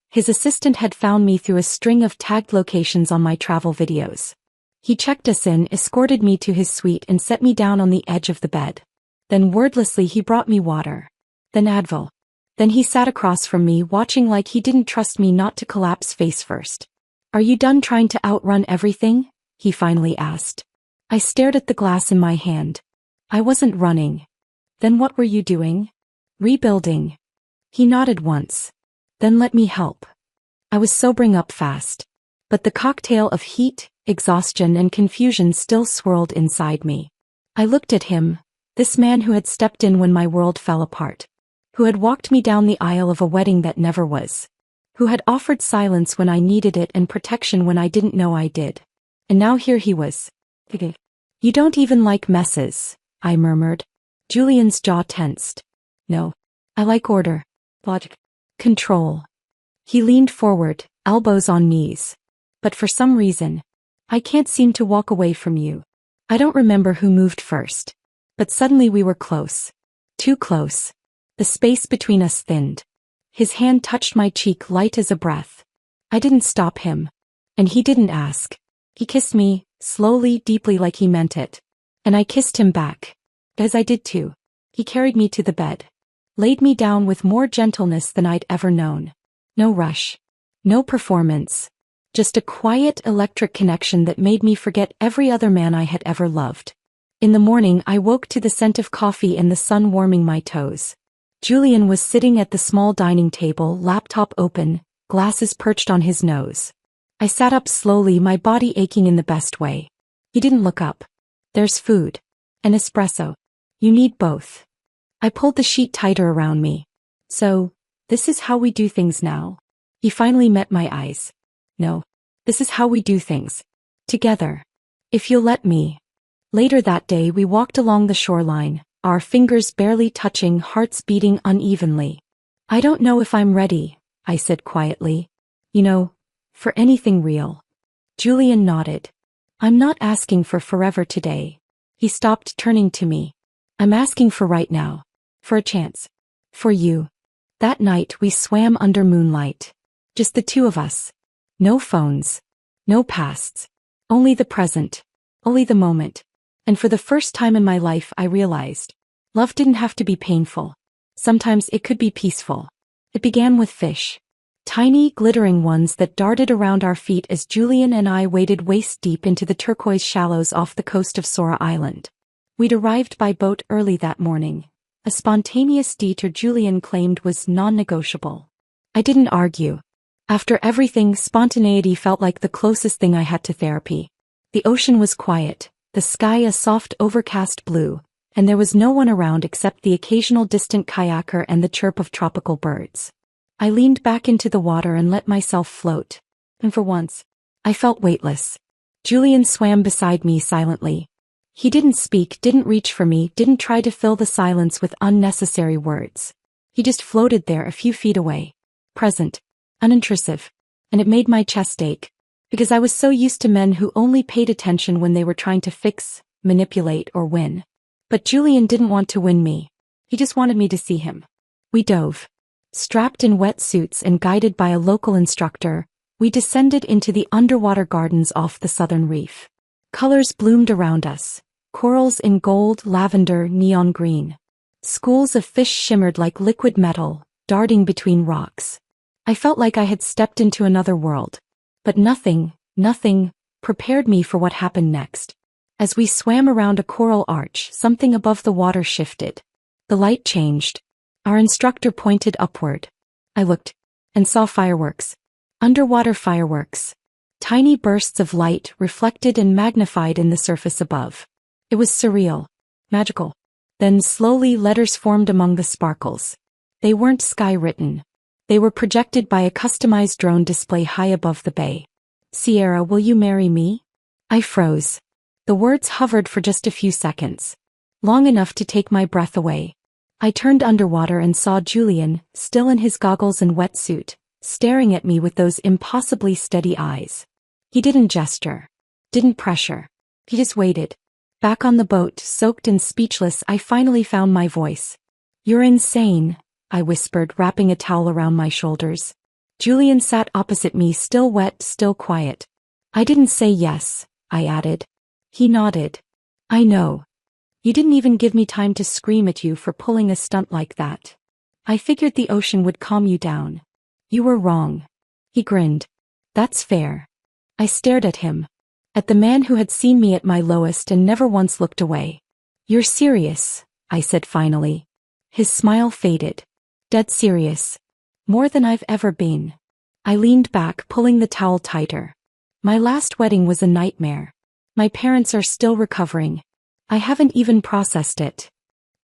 His assistant had found me through a string of tagged locations on my travel videos. He checked us in, escorted me to his suite and set me down on the edge of the bed. Then wordlessly he brought me water. Then Advil. Then he sat across from me, watching like he didn't trust me not to collapse face first. Are you done trying to outrun everything? He finally asked. I stared at the glass in my hand. I wasn't running. Then what were you doing? Rebuilding. He nodded once. Then let me help. I was sobering up fast. But the cocktail of heat, exhaustion and confusion still swirled inside me. I looked at him, this man who had stepped in when my world fell apart. Who had walked me down the aisle of a wedding that never was. Who had offered silence when I needed it and protection when I didn't know I did. And now here he was. You don't even like messes, I murmured. Julian's jaw tensed. No. I like order. Logic. Control. He leaned forward, elbows on knees. But for some reason, I can't seem to walk away from you. I don't remember who moved first. But suddenly we were close. Too close. The space between us thinned. His hand touched my cheek light as a breath. I didn't stop him. And he didn't ask. He kissed me, slowly, deeply like he meant it. And I kissed him back. As I did too. He carried me to the bed. Laid me down with more gentleness than I'd ever known. No rush. No performance. Just a quiet electric connection that made me forget every other man I had ever loved. In the morning I woke to the scent of coffee and the sun warming my toes. Julian was sitting at the small dining table, laptop open, glasses perched on his nose. I sat up slowly, my body aching in the best way. He didn't look up. There's food. An espresso. You need both. I pulled the sheet tighter around me. So, this is how we do things now? He finally met my eyes. No. This is how we do things. Together. If you'll let me. Later that day we walked along the shoreline, our fingers barely touching, hearts beating unevenly. I don't know if I'm ready, I said quietly. You know, for anything real. Julian nodded. I'm not asking for forever today. He stopped, turning to me. I'm asking for right now. For a chance. For you. That night we swam under moonlight. Just the two of us. No phones. No pasts. Only the present. Only the moment. And for the first time in my life I realized. Love didn't have to be painful. Sometimes it could be peaceful. It began with fish. Tiny, glittering ones that darted around our feet as Julian and I waded waist-deep into the turquoise shallows off the coast of Sora Island. We'd arrived by boat early that morning. A spontaneous detour Julian claimed was non-negotiable. I didn't argue. After everything, spontaneity felt like the closest thing I had to therapy. The ocean was quiet, the sky a soft overcast blue, and there was no one around except the occasional distant kayaker and the chirp of tropical birds. I leaned back into the water and let myself float. And for once, I felt weightless. Julian swam beside me silently. He didn't speak, didn't reach for me, didn't try to fill the silence with unnecessary words. He just floated there a few feet away. Present. Unintrusive. And it made my chest ache. Because I was so used to men who only paid attention when they were trying to fix, manipulate, or win. But Julian didn't want to win me. He just wanted me to see him. We dove. Strapped in wetsuits and guided by a local instructor, we descended into the underwater gardens off the southern reef. Colors bloomed around us. Corals in gold, lavender, neon green. Schools of fish shimmered like liquid metal, darting between rocks. I felt like I had stepped into another world. But nothing prepared me for what happened next. As we swam around a coral arch, something above the water shifted. The light changed. Our instructor pointed upward. I looked and saw fireworks. Underwater fireworks. Tiny bursts of light reflected and magnified in the surface above. It was surreal. Magical. Then slowly letters formed among the sparkles. They weren't sky-written. They were projected by a customized drone display high above the bay. Sierra, will you marry me? I froze. The words hovered for just a few seconds. Long enough to take my breath away. I turned underwater and saw Julian, still in his goggles and wetsuit, staring at me with those impossibly steady eyes. He didn't gesture. Didn't pressure. He just waited. Back on the boat, soaked and speechless, I finally found my voice. You're insane, I whispered, wrapping a towel around my shoulders. Julian sat opposite me, still wet, still quiet. I didn't say yes, I added. He nodded. I know. You didn't even give me time to scream at you for pulling a stunt like that. I figured the ocean would calm you down. You were wrong. He grinned. That's fair. I stared at him. At the man who had seen me at my lowest and never once looked away. You're serious, I said finally. His smile faded. Dead serious. More than I've ever been. I leaned back, pulling the towel tighter. My last wedding was a nightmare. My parents are still recovering. I haven't even processed it.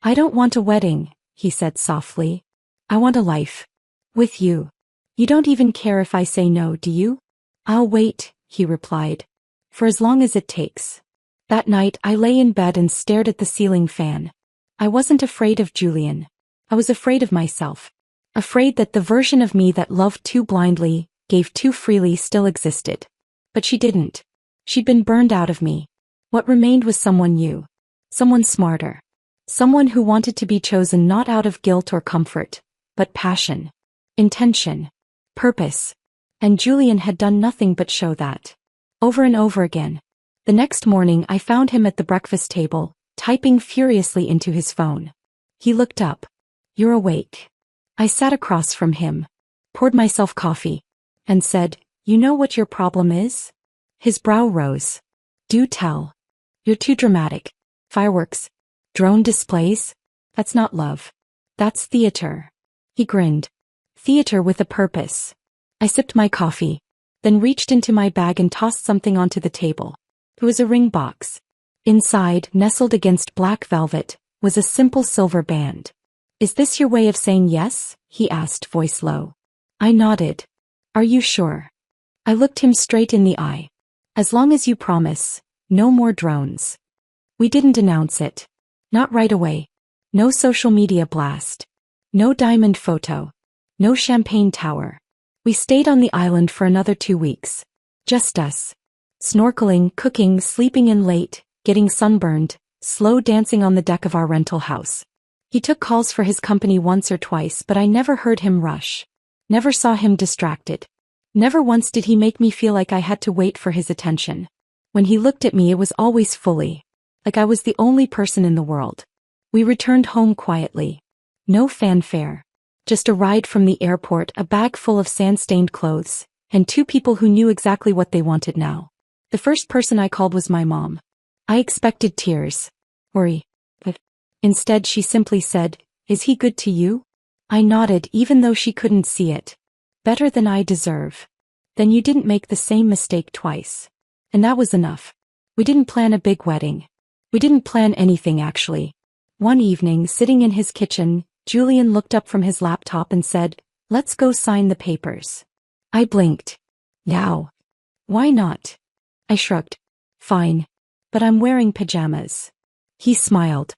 I don't want a wedding, he said softly. I want a life. With you. You don't even care if I say no, do you? I'll wait, he replied. For as long as it takes. That night I lay in bed and stared at the ceiling fan. I wasn't afraid of Julian. I was afraid of myself. Afraid that the version of me that loved too blindly, gave too freely, still existed. But she didn't. She'd been burned out of me. What remained was someone new. Someone smarter. Someone who wanted to be chosen not out of guilt or comfort, but passion. Intention. Purpose. And Julian had done nothing but show that. Over and over again. The next morning I found him at the breakfast table, typing furiously into his phone. He looked up. You're awake. I sat across from him, poured myself coffee, and said, You know what your problem is? His brow rose. Do tell. You're too dramatic. Fireworks. Drone displays. That's not love. That's theater. He grinned. Theater with a purpose. I sipped my coffee, then reached into my bag and tossed something onto the table. It was a ring box. Inside, nestled against black velvet, was a simple silver band. Is this your way of saying yes? He asked, voice low. I nodded. Are you sure? I looked him straight in the eye. As long as you promise, no more drones. We didn't announce it. Not right away. No social media blast. No diamond photo. No champagne tower. We stayed on the island for another 2 weeks. Just us. Snorkeling, cooking, sleeping in late, getting sunburned, slow dancing on the deck of our rental house. He took calls for his company once or twice, but I never heard him rush. Never saw him distracted. Never once did he make me feel like I had to wait for his attention. When he looked at me, it was always fully. Like I was the only person in the world. We returned home quietly. No fanfare. Just a ride from the airport, a bag full of sand-stained clothes, and 2 people who knew exactly what they wanted now. The first person I called was my mom. I expected tears. Worry. But instead she simply said, Is he good to you? I nodded, even though she couldn't see it. Better than I deserve. Then you didn't make the same mistake twice. And that was enough. We didn't plan a big wedding. We didn't plan anything, actually. One evening, sitting in his kitchen, Julian looked up from his laptop and said, Let's go sign the papers. I blinked. Now. Why not? I shrugged. Fine. But I'm wearing pajamas. He smiled.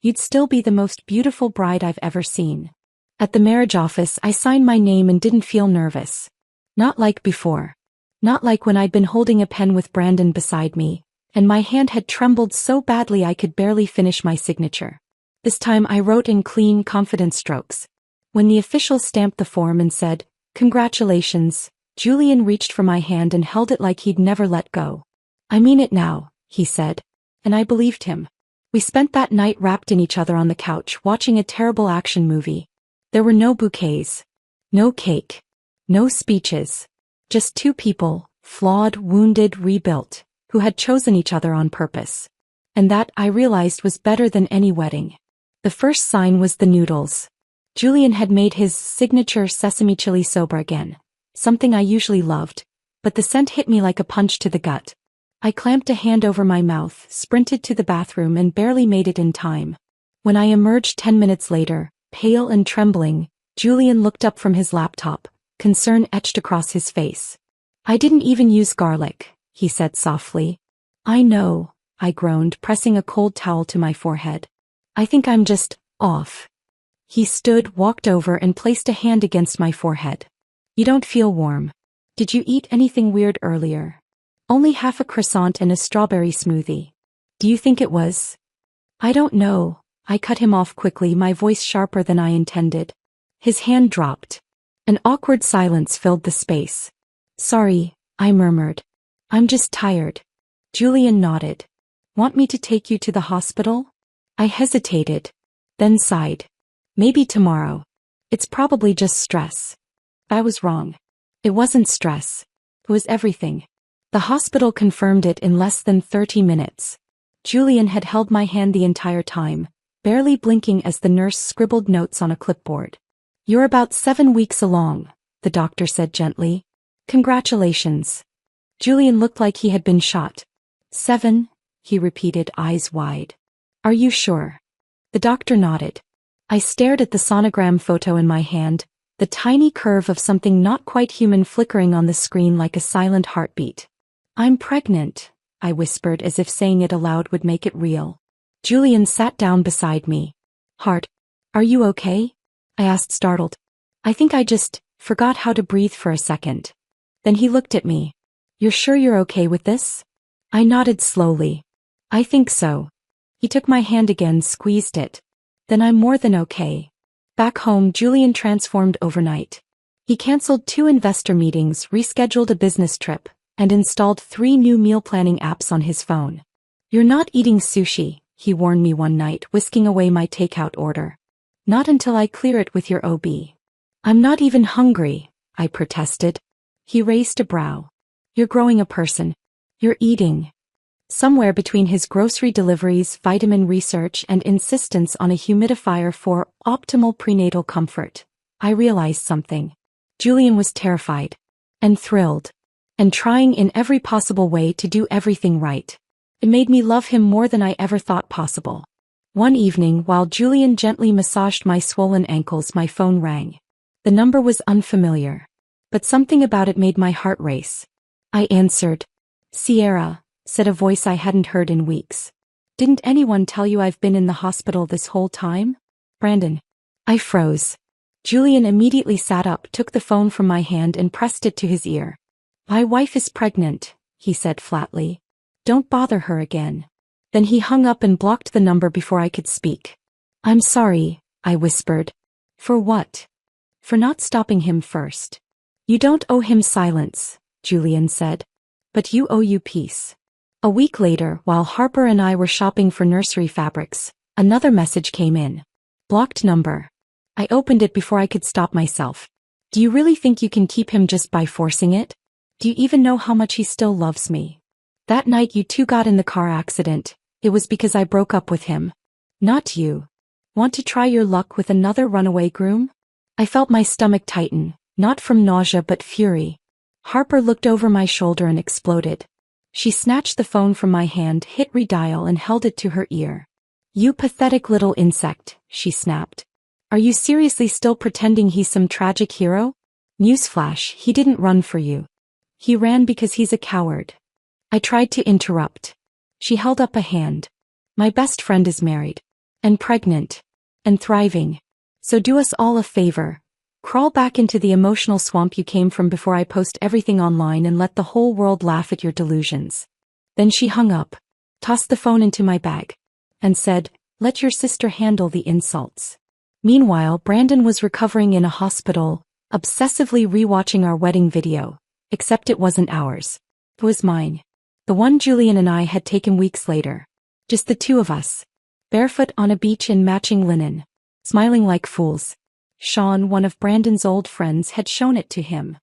You'd still be the most beautiful bride I've ever seen. At the marriage office, I signed my name and didn't feel nervous. Not like before. Not like when I'd been holding a pen with Brandon beside me, and my hand had trembled so badly I could barely finish my signature. This time I wrote in clean, confident strokes. When the official stamped the form and said, Congratulations, Julian reached for my hand and held it like he'd never let go. I mean it now, he said. And I believed him. We spent that night wrapped in each other on the couch watching a terrible action movie. There were no bouquets. No cake. No speeches. Just 2 people, flawed, wounded, rebuilt, who had chosen each other on purpose. And that, I realized, was better than any wedding. The first sign was the noodles. Julian had made his signature sesame chili soba again, something I usually loved, but the scent hit me like a punch to the gut. I clamped a hand over my mouth, sprinted to the bathroom and barely made it in time. When I emerged 10 minutes later, pale and trembling, Julian looked up from his laptop, concern etched across his face. "I didn't even use garlic," he said softly. "I know," I groaned, pressing a cold towel to my forehead. "I think I'm just off." He stood, walked over and placed a hand against my forehead. "You don't feel warm. Did you eat anything weird earlier?" "Only half a croissant and a strawberry smoothie." "Do you think it was?" "I don't know." I cut him off quickly, my voice sharper than I intended. His hand dropped. An awkward silence filled the space. "Sorry," I murmured. "I'm just tired." Julian nodded. "Want me to take you to the hospital?" I hesitated, then sighed. "Maybe tomorrow. It's probably just stress." I was wrong. It wasn't stress. It was everything. The hospital confirmed it in less than 30 minutes. Julian had held my hand the entire time, barely blinking as the nurse scribbled notes on a clipboard. "You're about 7 weeks along," the doctor said gently. "Congratulations." Julian looked like he had been shot. 7, he repeated, eyes wide. "Are you sure?" The doctor nodded. I stared at the sonogram photo in my hand, the tiny curve of something not quite human flickering on the screen like a silent heartbeat. "I'm pregnant," I whispered, as if saying it aloud would make it real. Julian sat down beside me. "Heart, are you okay?" I asked, startled. "I think I just forgot how to breathe for a second." Then he looked at me. "You're sure you're okay with this?" I nodded slowly. "I think so." He took my hand again, squeezed it. "Then I'm more than okay." Back home, Julian transformed overnight. He canceled 2 investor meetings, rescheduled a business trip, and installed 3 new meal planning apps on his phone. "You're not eating sushi," he warned me one night, whisking away my takeout order. "Not until I clear it with your OB." "I'm not even hungry," I protested. He raised a brow. "You're growing a person. You're eating." Somewhere between his grocery deliveries, vitamin research, and insistence on a humidifier for optimal prenatal comfort, I realized something. Julian was terrified. And thrilled. And trying in every possible way to do everything right. It made me love him more than I ever thought possible. One evening, while Julian gently massaged my swollen ankles, my phone rang. The number was unfamiliar. But something about it made my heart race. I answered. "Sierra," said a voice I hadn't heard in weeks. "Didn't anyone tell you I've been in the hospital this whole time?" "Brandon." I froze. Julian immediately sat up, took the phone from my hand and pressed it to his ear. "My wife is pregnant," he said flatly. "Don't bother her again." Then he hung up and blocked the number before I could speak. "I'm sorry," I whispered. "For what?" "For not stopping him first." "You don't owe him silence," Julian said. "But you owe you peace." A week later, while Harper and I were shopping for nursery fabrics, another message came in. "Blocked number." I opened it before I could stop myself. "Do you really think you can keep him just by forcing it? Do you even know how much he still loves me? That night you 2 got in the car accident, it was because I broke up with him. Not you. Want to try your luck with another runaway groom?" I felt my stomach tighten, not from nausea but fury. Harper looked over my shoulder and exploded. She snatched the phone from my hand, hit redial and held it to her ear. "You pathetic little insect," she snapped. "Are you seriously still pretending he's some tragic hero? Newsflash, he didn't run for you. He ran because he's a coward." I tried to interrupt. She held up a hand. "My best friend is married. And pregnant. And thriving. So do us all a favor. Crawl back into the emotional swamp you came from before I post everything online and let the whole world laugh at your delusions." Then she hung up, tossed the phone into my bag, and said, "Let your sister handle the insults." Meanwhile, Brandon was recovering in a hospital, obsessively rewatching our wedding video, except it wasn't ours. It was mine. The one Julian and I had taken weeks later. Just the 2 of us. Barefoot on a beach in matching linen. Smiling like fools. Sean, one of Brandon's old friends, had shown it to him.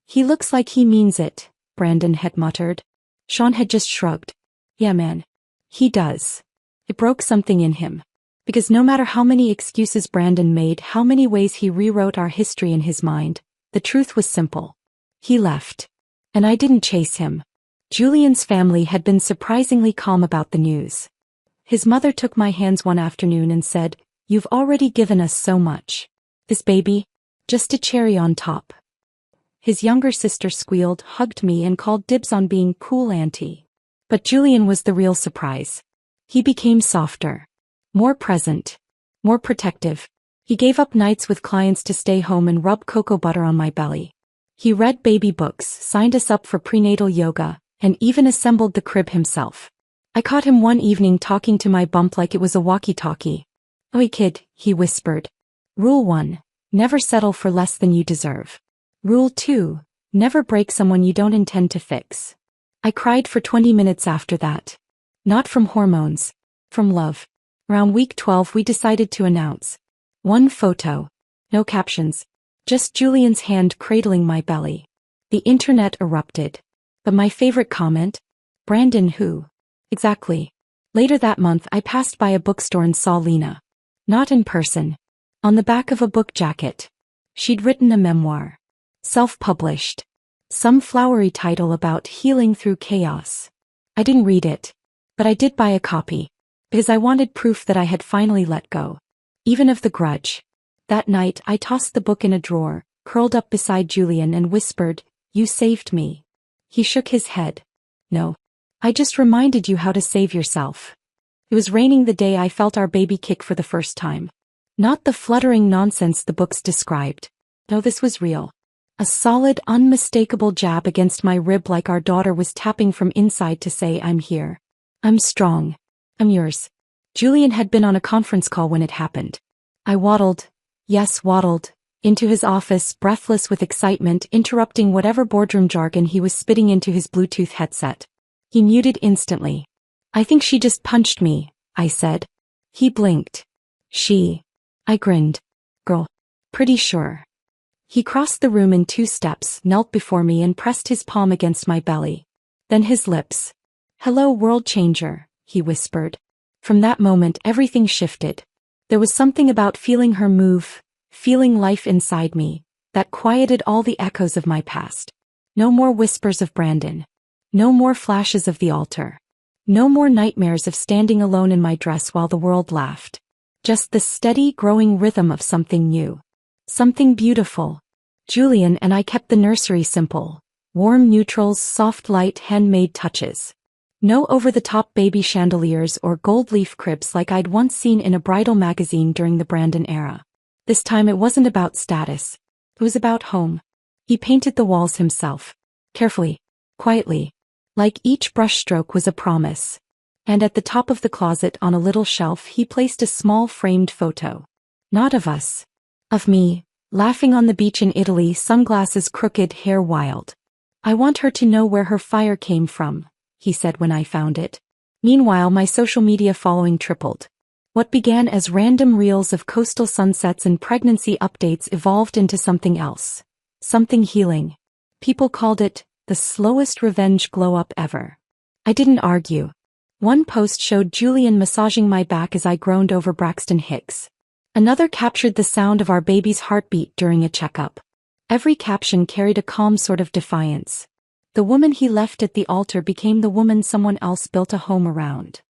"He looks like he means it," Brandon had muttered. Sean had just shrugged. "Yeah man. He does. It broke something in him. Because no matter how many excuses Brandon made, how many ways he rewrote our history in his mind, the truth was simple. He left. And I didn't chase him. Julian's family had been surprisingly calm about the news. His mother took my hands one afternoon and said, "You've already given us so much. This baby? Just a cherry on top." His younger sister squealed, hugged me, and called dibs on being cool auntie. But Julian was the real surprise. He became softer. More present. More protective. He gave up nights with clients to stay home and rub cocoa butter on my belly. He read baby books, signed us up for prenatal yoga, and even assembled the crib himself. I caught him one evening talking to my bump like it was a walkie-talkie. "Oi kid," he whispered. "Rule 1. Never settle for less than you deserve. Rule 2. Never break someone you don't intend to fix." I cried for 20 minutes after that. Not from hormones. From love. Around week 12 we decided to announce. One photo. No captions. Just Julian's hand cradling my belly. The internet erupted. But my favorite comment? "Brandon who?" Exactly. Later that month I passed by a bookstore and saw Lena. Not in person. On the back of a book jacket. She'd written a memoir. Self-published. Some flowery title about healing through chaos. I didn't read it. But I did buy a copy. Because I wanted proof that I had finally let go. Even of the grudge. That night I tossed the book in a drawer, curled up beside Julian and whispered, "You saved me." He shook his head. "No. I just reminded you how to save yourself." It was raining the day I felt our baby kick for the first time. Not the fluttering nonsense the books described. No, this was real. A solid, unmistakable jab against my rib, like our daughter was tapping from inside to say, "I'm here. I'm strong. I'm yours." Julian had been on a conference call when it happened. I waddled, into his office, breathless with excitement, interrupting whatever boardroom jargon he was spitting into his Bluetooth headset. He muted instantly. "I think she just punched me," I said. He blinked. "She?" I grinned. "Girl. Pretty sure." He crossed the room in 2 steps, knelt before me and pressed his palm against my belly. Then his lips. "Hello, world changer," he whispered. From that moment everything shifted. There was something about feeling her move, feeling life inside me, that quieted all the echoes of my past. No more whispers of Brandon. No more flashes of the altar. No more nightmares of standing alone in my dress while the world laughed. Just the steady, growing rhythm of something new. Something beautiful. Julian and I kept the nursery simple. Warm neutrals, soft light, handmade touches. No over-the-top baby chandeliers or gold leaf cribs like I'd once seen in a bridal magazine during the Brandon era. This time it wasn't about status. It was about home. He painted the walls himself. Carefully. Quietly. Like each brushstroke was a promise. And at the top of the closet on a little shelf he placed a small framed photo. Not of us. Of me, laughing on the beach in Italy, sunglasses crooked, hair wild. "I want her to know where her fire came from," he said when I found it. Meanwhile my social media following tripled. What began as random reels of coastal sunsets and pregnancy updates evolved into something else. Something healing. People called it the slowest revenge glow-up ever. I didn't argue. One post showed Julian massaging my back as I groaned over Braxton Hicks. Another captured the sound of our baby's heartbeat during a checkup. Every caption carried a calm sort of defiance. The woman he left at the altar became the woman someone else built a home around.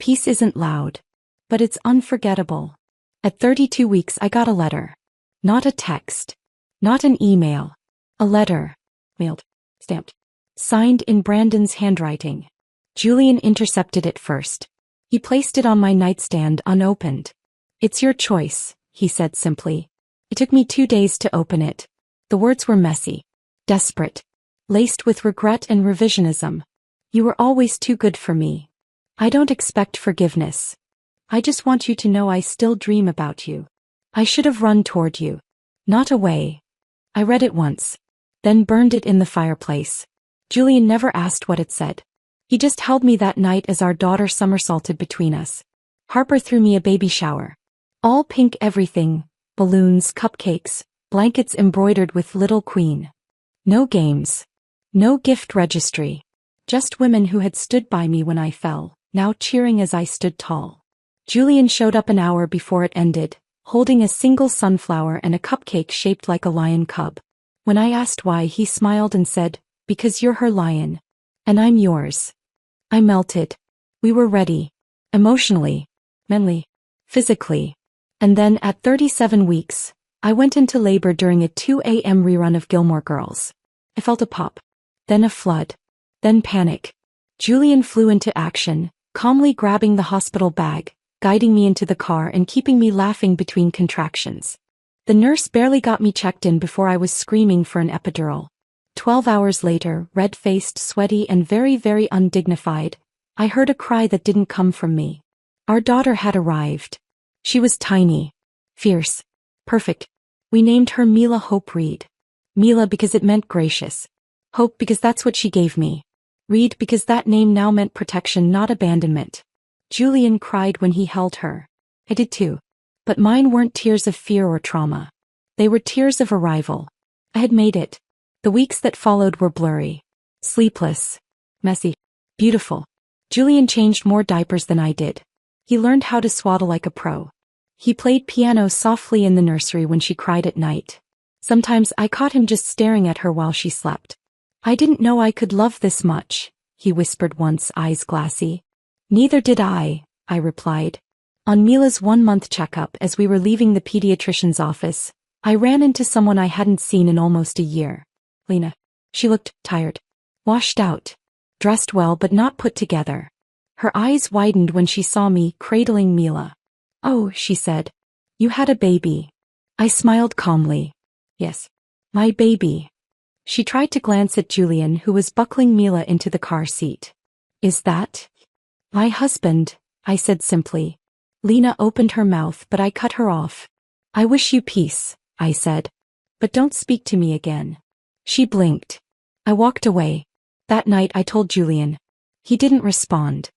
Peace isn't loud. But it's unforgettable. At 32 weeks I got a letter. Not a text. Not an email. A letter. Mailed. Stamped. Signed in Brandon's handwriting. Julian intercepted it first. He placed it on my nightstand unopened. "It's your choice," he said simply. It took me 2 days to open it. The words were messy. Desperate. Laced with regret and revisionism. "You were always too good for me. I don't expect forgiveness. I just want you to know I still dream about you. I should have run toward you. Not away." I read it once. Then burned it in the fireplace. Julian never asked what it said. He just held me that night as our daughter somersaulted between us. Harper threw me a baby shower. All pink everything, balloons, cupcakes, blankets embroidered with Little Queen. No games. No gift registry. Just women who had stood by me when I fell. now cheering as I stood tall. Julian showed up an hour before it ended, holding a single sunflower and a cupcake shaped like a lion cub. When I asked why, he smiled and said, "Because you're her lion. And I'm yours." I melted. We were ready. Emotionally, mentally, physically. And then, at 37 weeks, I went into labor during a 2 a.m. rerun of Gilmore Girls. I felt a pop. Then a flood. Then panic. Julian flew into action, calmly grabbing the hospital bag, guiding me into the car and keeping me laughing between contractions. The nurse barely got me checked in before I was screaming for an epidural. 12 hours later, red-faced, sweaty, and very, very undignified, I heard a cry that didn't come from me. Our daughter had arrived. She was tiny, fierce, perfect. We named her Mila Hope Reed. Mila because it meant gracious. Hope because that's what she gave me. Reed because that name now meant protection, not abandonment. Julian cried when he held her. I did too. But mine weren't tears of fear or trauma. They were tears of arrival. I had made it. The weeks that followed were blurry. Sleepless. Messy. Beautiful. Julian changed more diapers than I did. He learned how to swaddle like a pro. He played piano softly in the nursery when she cried at night. Sometimes I caught him just staring at her while she slept. "I didn't know I could love this much," he whispered once, eyes glassy. "Neither did I replied. On Mila's 1-month checkup, as we were leaving the pediatrician's office, I ran into someone I hadn't seen in almost a year. Lena. She looked tired. Washed out. Dressed well but not put together. Her eyes widened when she saw me cradling Mila. "Oh," she said. "You had a baby." I smiled calmly. "Yes. My baby." She tried to glance at Julian, who was buckling Mila into the car seat. "Is that my husband?" I said simply. Lena opened her mouth, but I cut her off. "I wish you peace," I said. "But don't speak to me again." She blinked. I walked away. That night I told Julian. He didn't respond.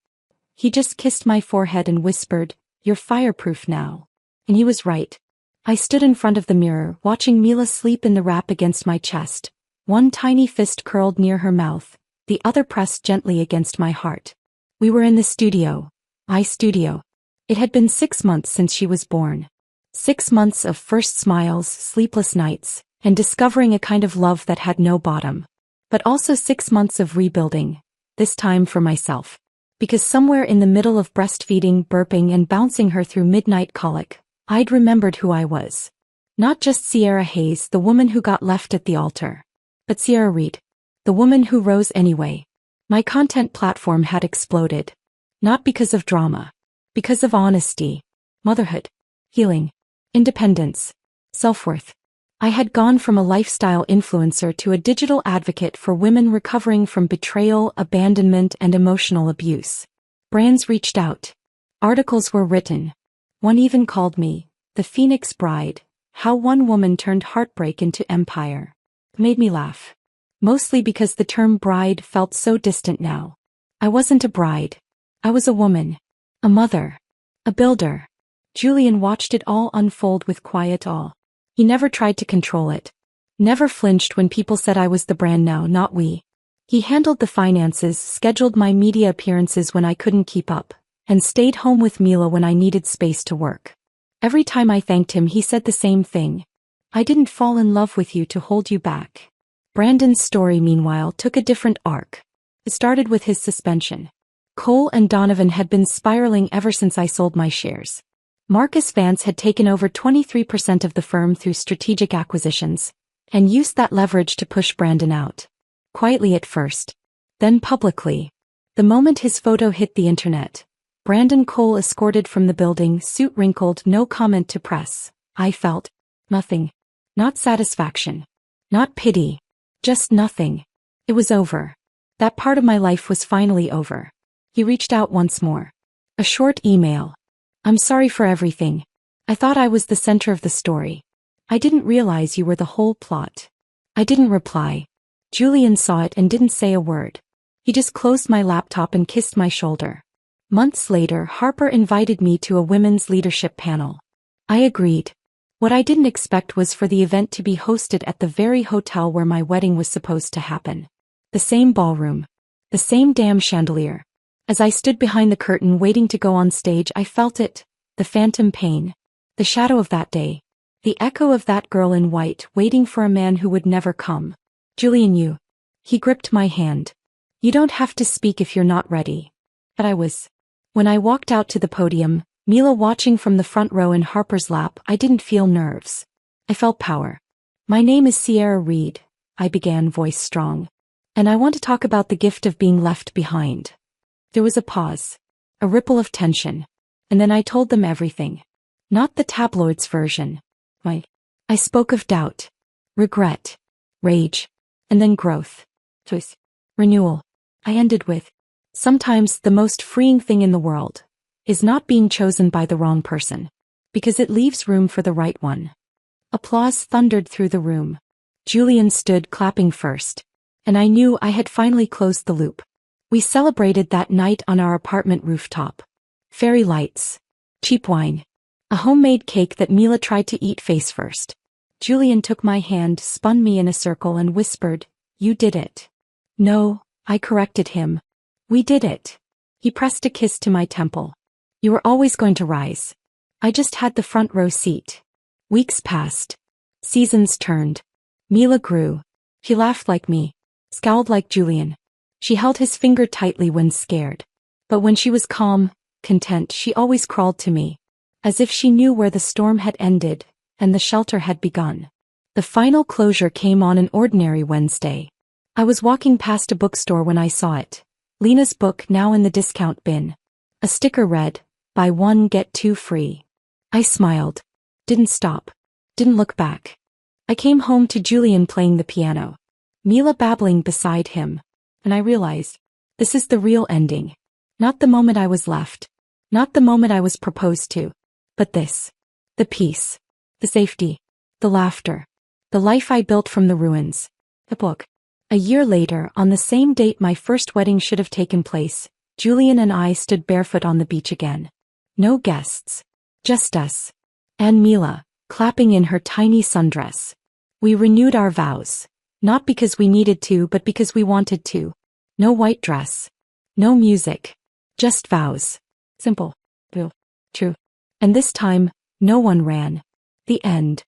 He just kissed my forehead and whispered, "You're fireproof now." And he was right. I stood in front of the mirror, watching Mila sleep in the wrap against my chest, one tiny fist curled near her mouth, the other pressed gently against my heart. We were in the studio. My studio. It had been 6 months since she was born. 6 months of first smiles, sleepless nights, and discovering a kind of love that had no bottom. But also 6 months of rebuilding, this time for myself. Because somewhere in the middle of breastfeeding, burping, and bouncing her through midnight colic, I'd remembered who I was. Not just Sierra Hayes, the woman who got left at the altar, but Sierra Reed, the woman who rose anyway. My content platform had exploded. Not because of drama. Because of honesty, motherhood, healing, independence, self-worth. I had gone from a lifestyle influencer to a digital advocate for women recovering from betrayal, abandonment, and emotional abuse. Brands reached out. Articles were written. One even called me the Phoenix Bride, how one woman turned heartbreak into empire. It made me laugh. Mostly because the term bride felt so distant now. I wasn't a bride. I was a woman. A mother. A builder. Julian watched it all unfold with quiet awe. He never tried to control it. Never flinched when people said I was the brand now, not we. He handled the finances, scheduled my media appearances when I couldn't keep up, and stayed home with Mila when I needed space to work. Every time I thanked him, he said the same thing. "I didn't fall in love with you to hold you back." Brandon's story, meanwhile, took a different arc. It started with his suspension. Cole and Donovan had been spiraling ever since I sold my shares. Marcus Vance had taken over 23% of the firm through strategic acquisitions, and used that leverage to push Brandon out. Quietly at first. Then publicly. The moment his photo hit the internet, Brandon Cole escorted from the building, suit wrinkled, no comment to press. I felt nothing. Not satisfaction. Not pity. Just nothing. It was over. That part of my life was finally over. He reached out once more. A short email. "I'm sorry for everything. I thought I was the center of the story. I didn't realize you were the whole plot." I didn't reply. Julian saw it and didn't say a word. He just closed my laptop and kissed my shoulder. Months later, Harper invited me to a women's leadership panel. I agreed. What I didn't expect was for the event to be hosted at the very hotel where my wedding was supposed to happen. The same ballroom. The same damn chandelier. As I stood behind the curtain waiting to go on stage, I felt it, the phantom pain, the shadow of that day, the echo of that girl in white waiting for a man who would never come. Julian, you. He gripped my hand. You don't have to speak if you're not ready. But I was. When I walked out to the podium, Mila watching from the front row in Harper's lap, I didn't feel nerves. I felt power. My name is Sierra Reed, I began, voice strong. And I want to talk about the gift of being left behind. There was a pause, a ripple of tension. And then I told them everything. Not the tabloids version. I spoke of doubt, regret, rage, and then growth, choice, renewal. I ended with, sometimes the most freeing thing in the world is not being chosen by the wrong person, because it leaves room for the right one. Applause thundered through the room. Julian stood clapping first, and I knew I had finally closed the loop. We celebrated that night on our apartment rooftop. Fairy lights, cheap wine, a homemade cake that Mila tried to eat face first. Julian took my hand, spun me in a circle and whispered, "You did it." "No," I corrected him. "We did it." He pressed a kiss to my temple. "You were always going to rise. I just had the front row seat." Weeks passed. Seasons turned. Mila grew. She laughed like me, scowled like Julian. She held his finger tightly when scared. But when she was calm, content, she always crawled to me, as if she knew where the storm had ended and the shelter had begun. The final closure came on an ordinary Wednesday. I was walking past a bookstore when I saw it. Lena's book now in the discount bin. A sticker read, "Buy one, get two free." I smiled. Didn't stop. Didn't look back. I came home to Julian playing the piano, Mila babbling beside him, and I realized, this is the real ending. Not the moment I was left. Not the moment I was proposed to. But this. The peace. The safety. The laughter. The life I built from the ruins. The book. A year later, on the same date my first wedding should have taken place, Julian and I stood barefoot on the beach again. No guests. Just us. And Mila, clapping in her tiny sundress. We renewed our vows. Not because we needed to, but because we wanted to. No white dress. No music. Just vows. Simple. True. And this time, no one ran. The end.